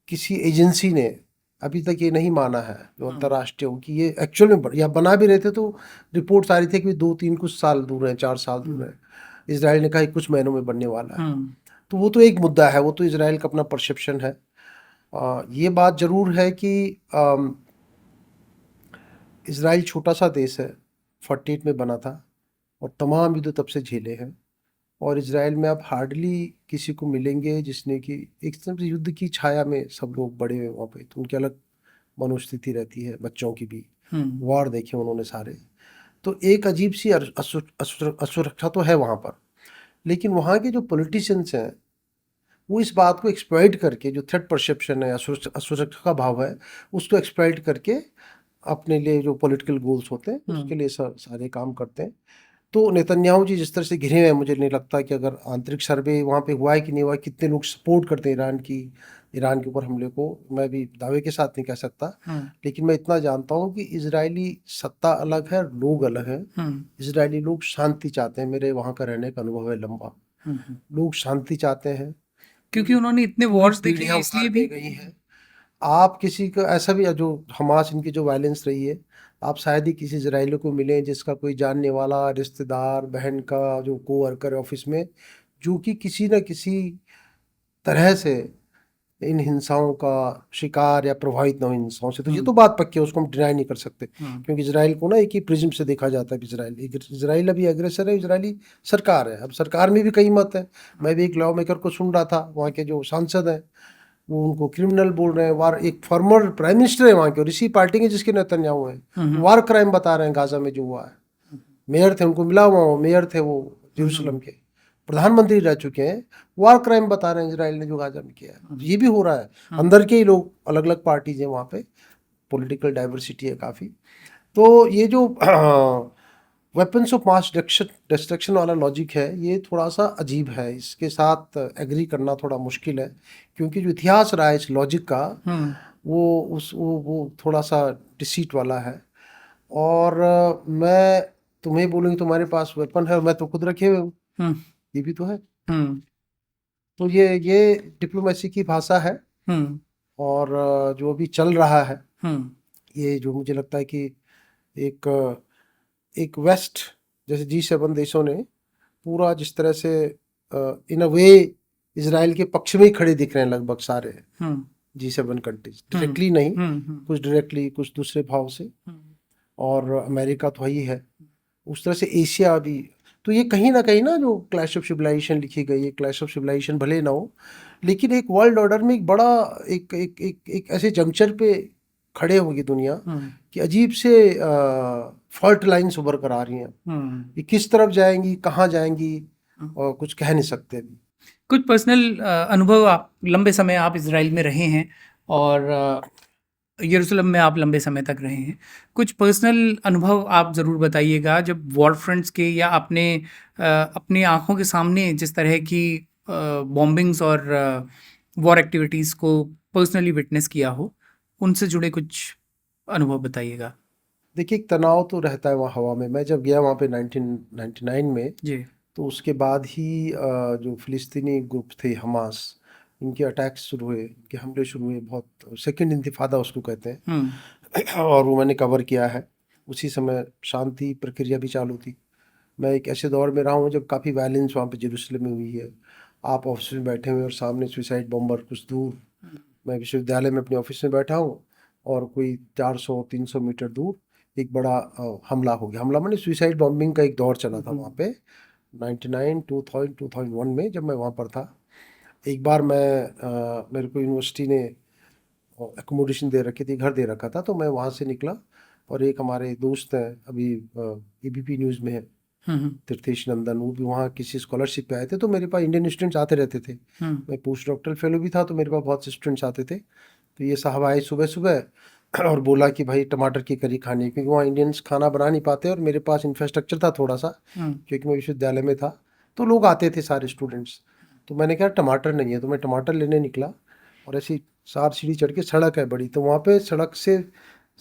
किसी एजेंसी ने अभी तक ये नहीं माना है जो अंतर्राष्ट्रीय हो कि ये एक्चुअल में या बना भी रहे थे तो रिपोर्ट्स आ रही थी कि 2-3 कुछ साल दूर हैं, 4 साल दूर हैं। इसराइल ने कहा कि कुछ महीनों में बनने वाला है। हम्म। तो वो तो एक मुद्दा है, वो तो इसराइल का अपना परसेप्शन है। ये बात ज़रूर है कि इसराइल छोटा सा देश है, 48 में बना था और तमाम युद्ध तब से झेले हैं। और इसराइल में आप हार्डली किसी को मिलेंगे जिसने कि एक तरह से युद्ध की छाया में सब लोग बड़े हुए वहाँ पे, तो उनकी अलग मनोस्थिति रहती है, बच्चों की भी। हम्म। वॉर देखे उन्होंने सारे। तो एक अजीब सी असुरक्षा तो है वहाँ पर। लेकिन वहाँ के जो पॉलिटिशियंस हैं वो इस बात को एक्सप्लॉइट करके, जो थ्रेट परसेप्शन है, असुरक्षा का भाव है, उसको एक्सप्लॉइट करके अपने लिए जो पॉलिटिकल गोल्स होते हैं उसके लिए सारे काम करते हैं। तो नेतन्याहू जी जिस तरह से घिरे हुए हैं, मुझे नहीं लगता कि अगर आंतरिक सर्वे वहाँ पे हुआ है कि नहीं हुआ है, कितने लोग सपोर्ट करते हैं ईरान के ऊपर हमले को, मैं भी दावे के साथ नहीं कह सकता। लेकिन मैं इतना जानता हूँ कि इजरायली सत्ता अलग है, लोग अलग हैं। इजरायली लोग शांति चाहते हैं, मेरे वहाँ का रहने का अनुभव है लंबा। लोग शांति चाहते हैं, क्योंकि उन्होंने इतने पूरी वॉर्स देखे पीढ़ियां हैं इसलिए मार भी। दी गई हैं। आप किसी का ऐसा भी, जो हमास इनकी जो वायलेंस रही है, आप शायद ही किसी इजरायली को मिले जिसका कोई जानने वाला रिश्तेदार, बहन का जो कोवर्कर है ऑफिस में, जो कि किसी न किसी तरह से इन हिंसाओं का शिकार या प्रभावित ना हो हिंसाओं से। तो ये तो बात पक्की है, उसको हम डिनाई नहीं कर सकते, क्योंकि इसराइल को ना एक ही प्रिज्म से देखा जाता है। इसराइल अभी एग्रेसर है, इसराइली सरकार है। अब सरकार में भी कई मत है। मैं भी एक लॉ मेकर को सुन रहा था, वहाँ के जो सांसद हैं वो उनको क्रिमिनल बोल रहे हैं। वार, एक फॉर्मर प्राइम मिनिस्टर है वहाँ के और इसी पार्टी के जिसके नेतन्याहू हैं, वार क्राइम बता रहे हैं गाजा में जो हुआ है। मेयर थे, उनको मिला हुआ, मेयर थे वो जेरूसलम के, प्रधानमंत्री रह चुके हैं, वार क्राइम बता रहे हैं इसराइल ने जो गाजा में किया है। ये भी हो रहा है, अंदर के ही लोग, अलग अलग पार्टीज हैं वहाँ पे, पॉलिटिकल डाइवर्सिटी है काफ़ी। तो ये जो वेपन्स ऑफ मास डिस्ट्रक्शन वाला लॉजिक है, ये थोड़ा सा अजीब है, इसके साथ एग्री करना थोड़ा मुश्किल है, क्योंकि जो इतिहास रहा है इस लॉजिक का, वो थोड़ा सा डिसीट वाला है। और मैं तुम्हें बोलूँगी तुम्हारे पास वेपन है और मैं तो खुद रखे हुए हूँ, ये भी तो है। तो ये डिप्लोमेसी की भाषा है। और जो अभी चल रहा है, ये जो मुझे लगता है कि एक एक वेस्ट, जैसे G7 देशों ने पूरा जिस तरह से इन अ वे इसराइल के पक्ष में ही खड़े दिख रहे हैं लगभग सारे G7 कंट्रीज, डायरेक्टली नहीं, कुछ डायरेक्टली, कुछ दूसरे भाव से, और अमेरिका तो ही है। उस तरह से एशिया भी। तो ये कहीं ना जो क्लैश ऑफ सिविलाइजेशन लिखी गई है, क्लैश ऑफ सिविलाइजेशन भले ना हो, लेकिन एक वर्ल्ड ऑर्डर में एक बड़ा एक ऐसे जंक्चर पे खड़े होगी दुनिया कि अजीब से फॉल्ट लाइन्स उभर कर आ रही हैं। ये किस तरफ जाएंगी, कहाँ जाएंगी, और कुछ कह नहीं सकते अभी। कुछ पर्सनल अनुभव, आप लंबे समय आप इसराइल में रहे हैं और यरूशलेम में आप लंबे समय तक रहे हैं। कुछ पर्सनल अनुभव आप ज़रूर बताइएगा, जब वॉर फ्रंट्स के या अपने आँखों के सामने जिस तरह की बॉम्बिंग्स और वॉर एक्टिविटीज़ को पर्सनली विटनेस किया हो, उनसे जुड़े कुछ अनुभव बताइएगा। देखिए, एक तनाव तो रहता है वहाँ हवा में। मैं जब गया वहाँ पे 1999 में, जी। तो उसके बाद ही जो फ़िलिस्तीनी ग्रुप थे हमास, इनके अटैक्स शुरू हुए, इनके हमले शुरू हुए, बहुत सेकंड इंतिफादा उसको कहते हैं। हम्म और वो मैंने कवर किया है। उसी समय शांति प्रक्रिया भी चालू थी। मैं एक ऐसे दौर में रहा हूँ जब काफ़ी वायलेंस वहाँ पे जेरूसलम में हुई है। आप ऑफिस में बैठे हुए और सामने सुसाइड बॉम्बर कुछ दूर, मैं विश्वविद्यालय में अपने ऑफिस में बैठा हूँ और कोई 400-300 मीटर दूर एक बड़ा हमला हो गया। हमला माने सुसाइड बॉम्बिंग का एक दौर चला था वहाँ पे 99 2000 2001 में जब मैं वहाँ पर था। एक बार मेरे को यूनिवर्सिटी ने एकोमोडेशन दे रखी थी, घर दे रखा था, तो मैं वहाँ से निकला और एक हमारे दोस्त हैं अभी एबीपी न्यूज़ में है, तीर्थेश नंदन, वो भी वहाँ किसी स्कॉलरशिप पे आए थे, तो मेरे पास इंडियन स्टूडेंट्स आते रहते थे। मैं पोस्ट डॉक्टरल फेलो भी था, तो मेरे पास बहुत से स्टूडेंट्स आते थे। तो ये साहब आए सुबह सुबह और बोला कि भाई टमाटर की करी खानी है, क्योंकि वहाँ इंडियंस खाना बना नहीं पाते और मेरे पास इंफ्रास्ट्रक्चर था थोड़ा सा, क्योंकि मैं विश्वविद्यालय में था, तो लोग आते थे सारे स्टूडेंट्स। तो मैंने कहा टमाटर नहीं है, तो मैं टमाटर लेने निकला और ऐसी 4 सीढ़ी चढ़ के सड़क है बड़ी, तो वहाँ पे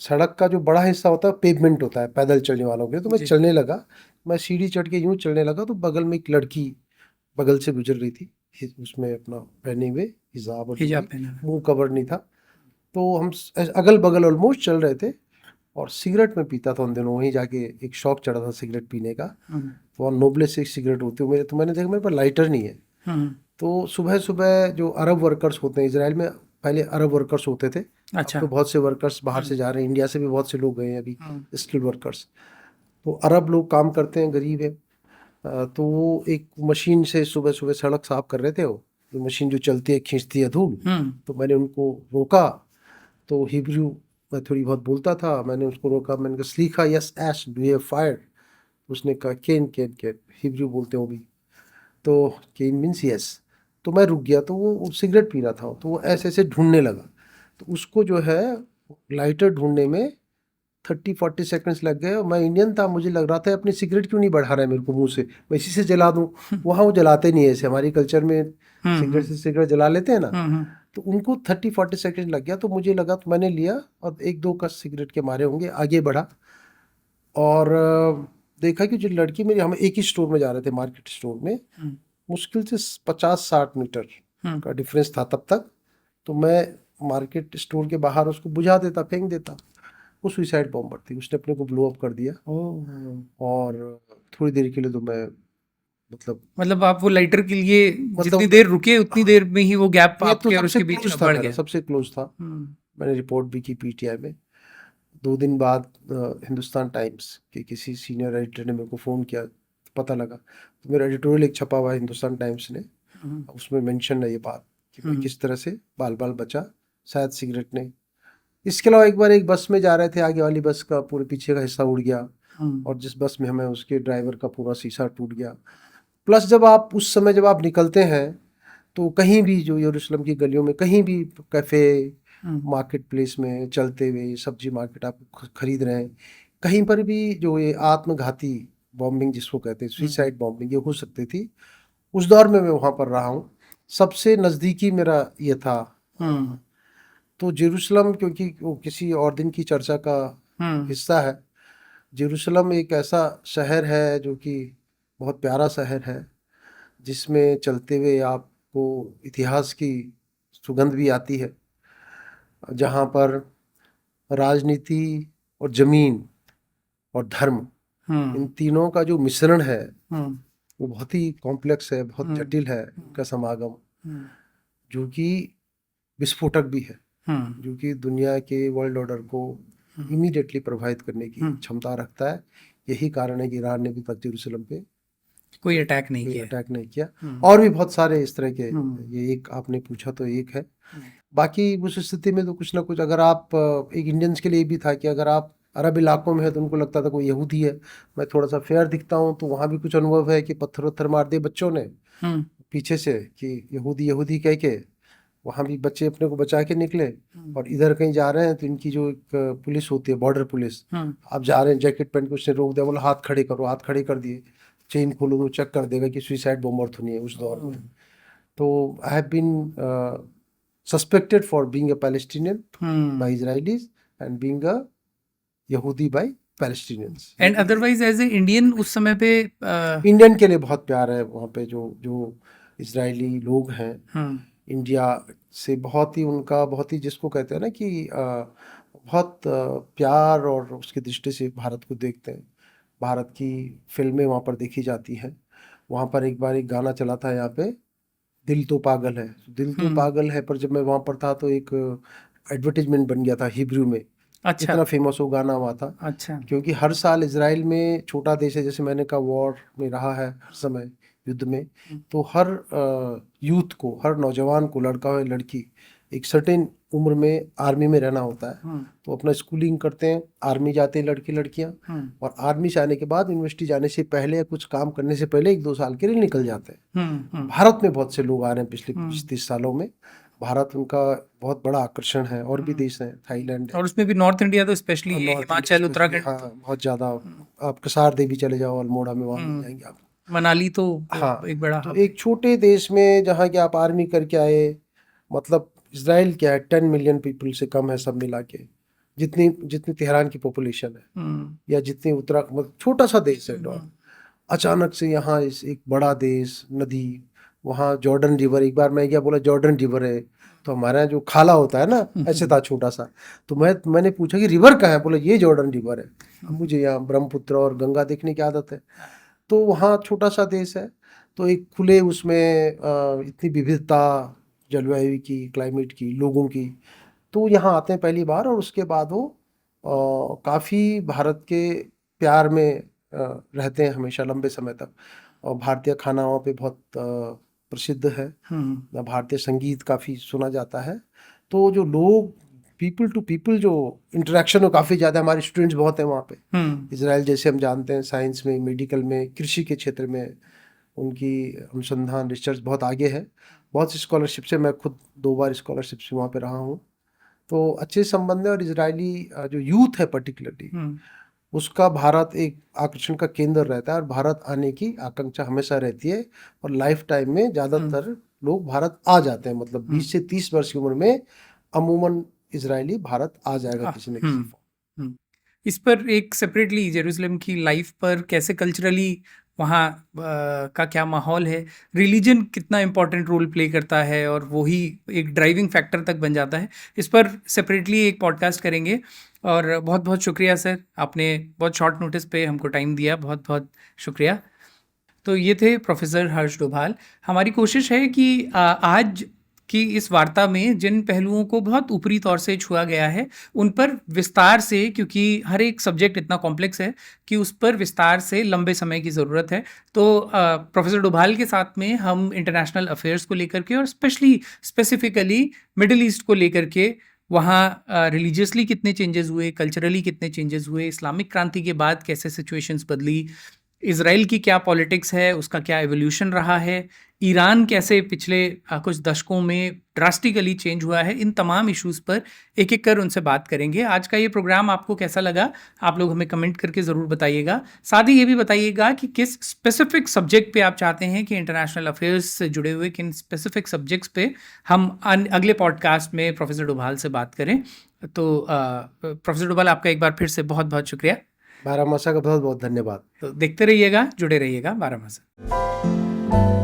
सड़क का जो बड़ा हिस्सा होता है पेवमेंट होता है पैदल चलने वालों के लिए। तो मैं जी। चलने लगा, मैं सीढ़ी चढ़ के यूँ चलने लगा तो बगल में एक लड़की बगल से गुजर रही थी, उसमें अपना पहने हुए हिजाब और हिजाब टोपी, पहना हुआ। मुंह कवर नहीं था। तो हम अगल बगल ऑलमोस्ट चल रहे थे और सिगरेट में पीता था उन दिनों, वहीं जाके एक शौक चढ़ा था सिगरेट पीने का। तो वहाँ नोबलेस एक सिगरेट होती है मेरे, तो मैंने देखा मेरे पास लाइटर नहीं है। तो सुबह सुबह जो अरब वर्कर्स होते हैं इसराइल में, पहले अरब वर्कर्स होते थे, अब अच्छा। तो बहुत से वर्कर्स बाहर से जा रहे हैं, इंडिया से भी बहुत से लोग गए हैं अभी स्किल्ड वर्कर्स। तो अरब लोग काम करते हैं, गरीब है। तो वो एक मशीन से सुबह सुबह सड़क साफ कर रहे थे, वो मशीन जो चलती है खींचती है धूल। तो मैंने उनको रोका, तो हिब्रू मैं थोड़ी बहुत बोलता था, मैंने उसको रोका, मैंने कहा स्लीखा yes ash do have fire. उसने कहा केन केन केन, हिब्रू बोलते हैं वो भी, तो केन मीन्स यस। तो मैं रुक गया, तो वो सिगरेट पी रहा था, तो वो ऐसे ऐसे ढूंढने लगा। तो उसको जो है लाइटर ढूंढने में 30-40 सेकंड्स लग गए और मैं इंडियन था, मुझे लग रहा था अपनी सिगरेट क्यों नहीं बढ़ा रहा है मेरे को मुंह से, मैं इसी से जला दूं। वहाँ वो जलाते नहीं है ऐसे, हमारी कल्चर में सिगरेट से सिगरेट जला लेते हैं ना। तो उनको 30-40 सेकंड लग गया, तो मुझे लगा, तो मैंने लिया और 1-2 कस सिगरेट के मारे होंगे, आगे बढ़ा और देखा कि जो लड़की मेरी, हम एक ही स्टोर में जा रहे थे, मार्केट स्टोर में, मुश्किल से 50-60 मीटर का डिफरेंस था तब तक। तो मैं मार्केट स्टोर के बाहर उसको बुझा देता, फेंक देता। वो सुसाइड बॉम्बर थी, उसने अपने को ब्लो अप कर दिया। और थोड़ी देर के लिए तो मैं मतलब आप वो लाइटर के लिए जितनी मतलब देर रुके उतनी देर में ही वो गैप ये तो आपके और सबसे उसके बीच क्लोज का था बढ़ मेरा, गया। सबसे क्लोज था। मैंने रिपोर्ट भी की पीटीआई में। 2 दिन बाद हिंदुस्तान टाइम्स के किसी सीनियर एडिटर ने मेरे को फ़ोन किया, पता लगा, तो मेरा एडिटोरियल एक छपा हुआ है हिंदुस्तान टाइम्स ने, उसमें मेंशन है ये बात कि भाई किस तरह से बाल बाल बचा, शायद सिगरेट ने। इसके अलावा एक बार एक बस में जा रहे थे, आगे वाली बस का पूरे पीछे का हिस्सा उड़ गया और जिस बस में हमें, उसके ड्राइवर का पूरा शीशा टूट गया। प्लस जब आप उस समय जब आप निकलते हैं तो कहीं भी जो यरूशलेम की गलियों में, कहीं भी कैफ़े, मार्केट प्लेस में चलते हुए, सब्जी मार्केट आप खरीद रहे हैं, कहीं पर भी जो ये आत्मघाती बॉम्बिंग जिसको कहते हैं, सुसाइड बॉम्बिंग, ये हो सकती थी। उस दौर में मैं वहाँ पर रहा हूँ, सबसे नज़दीकी मेरा ये था। तो जेरूशलम, क्योंकि वो किसी और दिन की चर्चा का हिस्सा है, जेरूशलम एक ऐसा शहर है जो कि बहुत प्यारा शहर है, जिसमें चलते हुए आपको इतिहास की सुगंध भी आती है, जहाँ पर राजनीति और जमीन और धर्म, इन तीनों का जो मिश्रण है वो बहुत ही कॉम्प्लेक्स है, बहुत जटिल है का समागम, जो कि विस्फोटक भी है, जो कि दुनिया के वर्ल्ड ऑर्डर को इमीडिएटली प्रभावित करने की क्षमता रखता है। यही कारण है कि ईरान ने भी तक जेरूसलम पे कोई अटैक नहीं किया। और भी बहुत सारे इस तरह के, ये एक आपने पूछा तो एक है। बाकी उस स्थिति में तो कुछ ना कुछ, अगर आप एक इंडियंस के लिए भी था कि अगर आप अरब इलाकों में है तो उनको लगता था कोई यहूदी है, मैं थोड़ा सा फेयर दिखता हूँ, तो वहाँ भी कुछ अनुभव है कि पत्थर वत्थर मार दिए बच्चों ने पीछे से कि यहूदी यहूदी कह के, वहाँ भी बच्चे अपने को बचा के निकले। और इधर कहीं जा रहे हैं तो इनकी जो एक पुलिस होती है, बॉर्डर पुलिस, आप जा रहे हैं जैकेट पहन के, उसने रोक दिया, बोला हाथ खड़े करो, हाथ खड़े कर दिए, चेन खोलो तो चेक कर देगा कि सुसाइड बॉम्बर तो नहीं है उस दौर में। तो I have been suspected for being a Palestinian by Israelis and being a Yahudi by Palestinians. And otherwise as a Indian उस समय पे इंडियन के लिए बहुत प्यार है वहाँ पे, जो जो इजरायली लोग हैं, इंडिया से बहुत ही उनका बहुत ही जिसको कहते हैं ना कि बहुत प्यार और उसकी दृष्टि से भारत को देखते हैं। भारत की फिल्में वहाँ पर देखी जाती हैं। वहाँ पर एक बार एक गाना चला था यहाँ पे, दिल तो पागल है। दिल तो हम्म। पागल है पर जब मैं वहाँ पर था तो एक एडवर्टाइजमेंट बन गया था हिब्रू में। अच्छा। इतना फेमस वो गाना हुआ था अच्छा। क्योंकि हर साल इजराइल में, छोटा देश है जैसे मैंने कहा, वॉर में रहा है हर समय, युद्ध में। तो हर यूथ को, हर नौजवान को, लड़का हो या लड़की, एक सर्टेन उम्र में आर्मी में रहना होता है। तो अपना स्कूलिंग करते हैं, आर्मी जाते हैं लड़के लड़कियां, और आर्मी से आने के बाद यूनिवर्सिटी जाने से पहले या कुछ काम करने से पहले 1-2 साल के लिए निकल जाते हैं। भारत में बहुत से लोग आ रहे हैं पिछले 20-30 सालों में। भारत उनका बहुत बड़ा आकर्षण है। और भी देश हैं, थाईलैंड है, और उसमें भी नॉर्थ इंडिया तो specially north India Himachal, specially, Uttarakhand. हाँ बहुत ज़्यादा। आप कसार देवी चले जाओ अल्मोड़ा में, वहाँ मिल जाएंगे आप। मनाली तो हाँ, एक बड़ा तो हब है। एक छोटे देश में जहाँ कि आप आर्मी करके आए, मतलब इसराइल क्या है, 10 मिलियन पीपल से कम है सब मिला के, जितनी जितनी तेहरान की पॉपुलेशन है, या जितनी उत्तराखंड, मतलब छोटा सा देश है। और अचानक से यहाँ इस एक बड़ा देश, नदी, वहाँ जॉर्डन रिवर, एक बार मैं क्या बोला जॉर्डन रिवर है, तो हमारे यहाँ जो खाला होता है ना, ऐसे था छोटा सा। तो मैंने पूछा कि रिवर कहाँ है, बोला ये जॉर्डन रिवर है। अब मुझे यहाँ ब्रह्मपुत्र और गंगा देखने की आदत है। तो वहाँ छोटा सा देश है, तो एक खुले उसमें इतनी विविधता, जलवायु की, क्लाइमेट की, लोगों की। तो यहाँ आते हैं पहली बार, और उसके बाद वो काफ़ी भारत के प्यार में रहते हैं हमेशा, लंबे समय तक। और भारतीय खाना वहाँ पे बहुत प्रसिद्ध है। भारतीय संगीत काफ़ी सुना जाता है। तो जो लोग, पीपल टू पीपल जो इंटरेक्शन हो काफ़ी ज़्यादा, हमारे स्टूडेंट्स बहुत हैं वहाँ पे। इसराइल जैसे हम जानते हैं, साइंस में, मेडिकल में, कृषि के क्षेत्र में उनकी अनुसंधान, रिसर्च बहुत आगे है। बहुत सी स्कॉलरशिप से, मैं खुद 2 बार स्कॉलरशिप से वहाँ पे रहा हूँ। तो अच्छे संबंध है। और इजरायली जो यूथ है पर्टिकुलरली, उसका भारत एक आकर्षण का केंद्र रहता है, और भारत आने की आकांक्षा हमेशा रहती है। और लाइफ टाइम में ज़्यादातर लोग भारत आ जाते हैं, मतलब 20 से 30 वर्ष की उम्र में अमूमन इजरायली भारत आ जाएगा किसी न किसी फॉर्म। इस पर एक सेपरेटली जेरूसलम की लाइफ पर कैसे कल्चरली वहाँ का क्या माहौल है, रिलीजन कितना इम्पोर्टेंट रोल प्ले करता है, और वही एक ड्राइविंग फैक्टर तक बन जाता है, इस पर सेपरेटली एक पॉडकास्ट करेंगे। और बहुत बहुत शुक्रिया सर, आपने बहुत शॉर्ट नोटिस पे हमको टाइम दिया, बहुत बहुत शुक्रिया। तो ये थे प्रोफेसर हर्ष डोभाल। हमारी कोशिश है कि आज की इस वार्ता में जिन पहलुओं को बहुत ऊपरी तौर से छुआ गया है, उन पर विस्तार से, क्योंकि हर एक सब्जेक्ट इतना कॉम्प्लेक्स है कि उस पर विस्तार से लंबे समय की ज़रूरत है। तो प्रोफेसर डोभाल के साथ में हम इंटरनेशनल अफेयर्स को लेकर के, और स्पेसिफिकली मिडिल ईस्ट को लेकर के, वहाँ रिलीजियसली कितने चेंजेस हुए, कल्चरली कितने चेंजेस हुए, इस्लामिक क्रांति के बाद कैसे सिचुएशंस बदली, इजराइल की क्या पॉलिटिक्स है, उसका क्या एवोल्यूशन रहा है, ईरान कैसे पिछले कुछ दशकों में ड्रास्टिकली चेंज हुआ है, इन तमाम इश्यूज़ पर एक एक कर उनसे बात करेंगे। आज का ये प्रोग्राम आपको कैसा लगा, आप लोग हमें कमेंट करके ज़रूर बताइएगा। साथ ही ये भी बताइएगा कि किस स्पेसिफिक सब्जेक्ट पे आप चाहते हैं कि इंटरनेशनल अफेयर्स से जुड़े हुए किन स्पेसिफिक सब्जेक्ट्स पे हम अगले पॉडकास्ट में प्रोफेसर डोभाल से बात करें। तो प्रोफेसर डोभाल, आपका एक बार फिर से बहुत बहुत शुक्रिया। बारामासा का बहुत बहुत धन्यवाद। तो देखते रहिएगा, जुड़े रहिएगा बारामासा।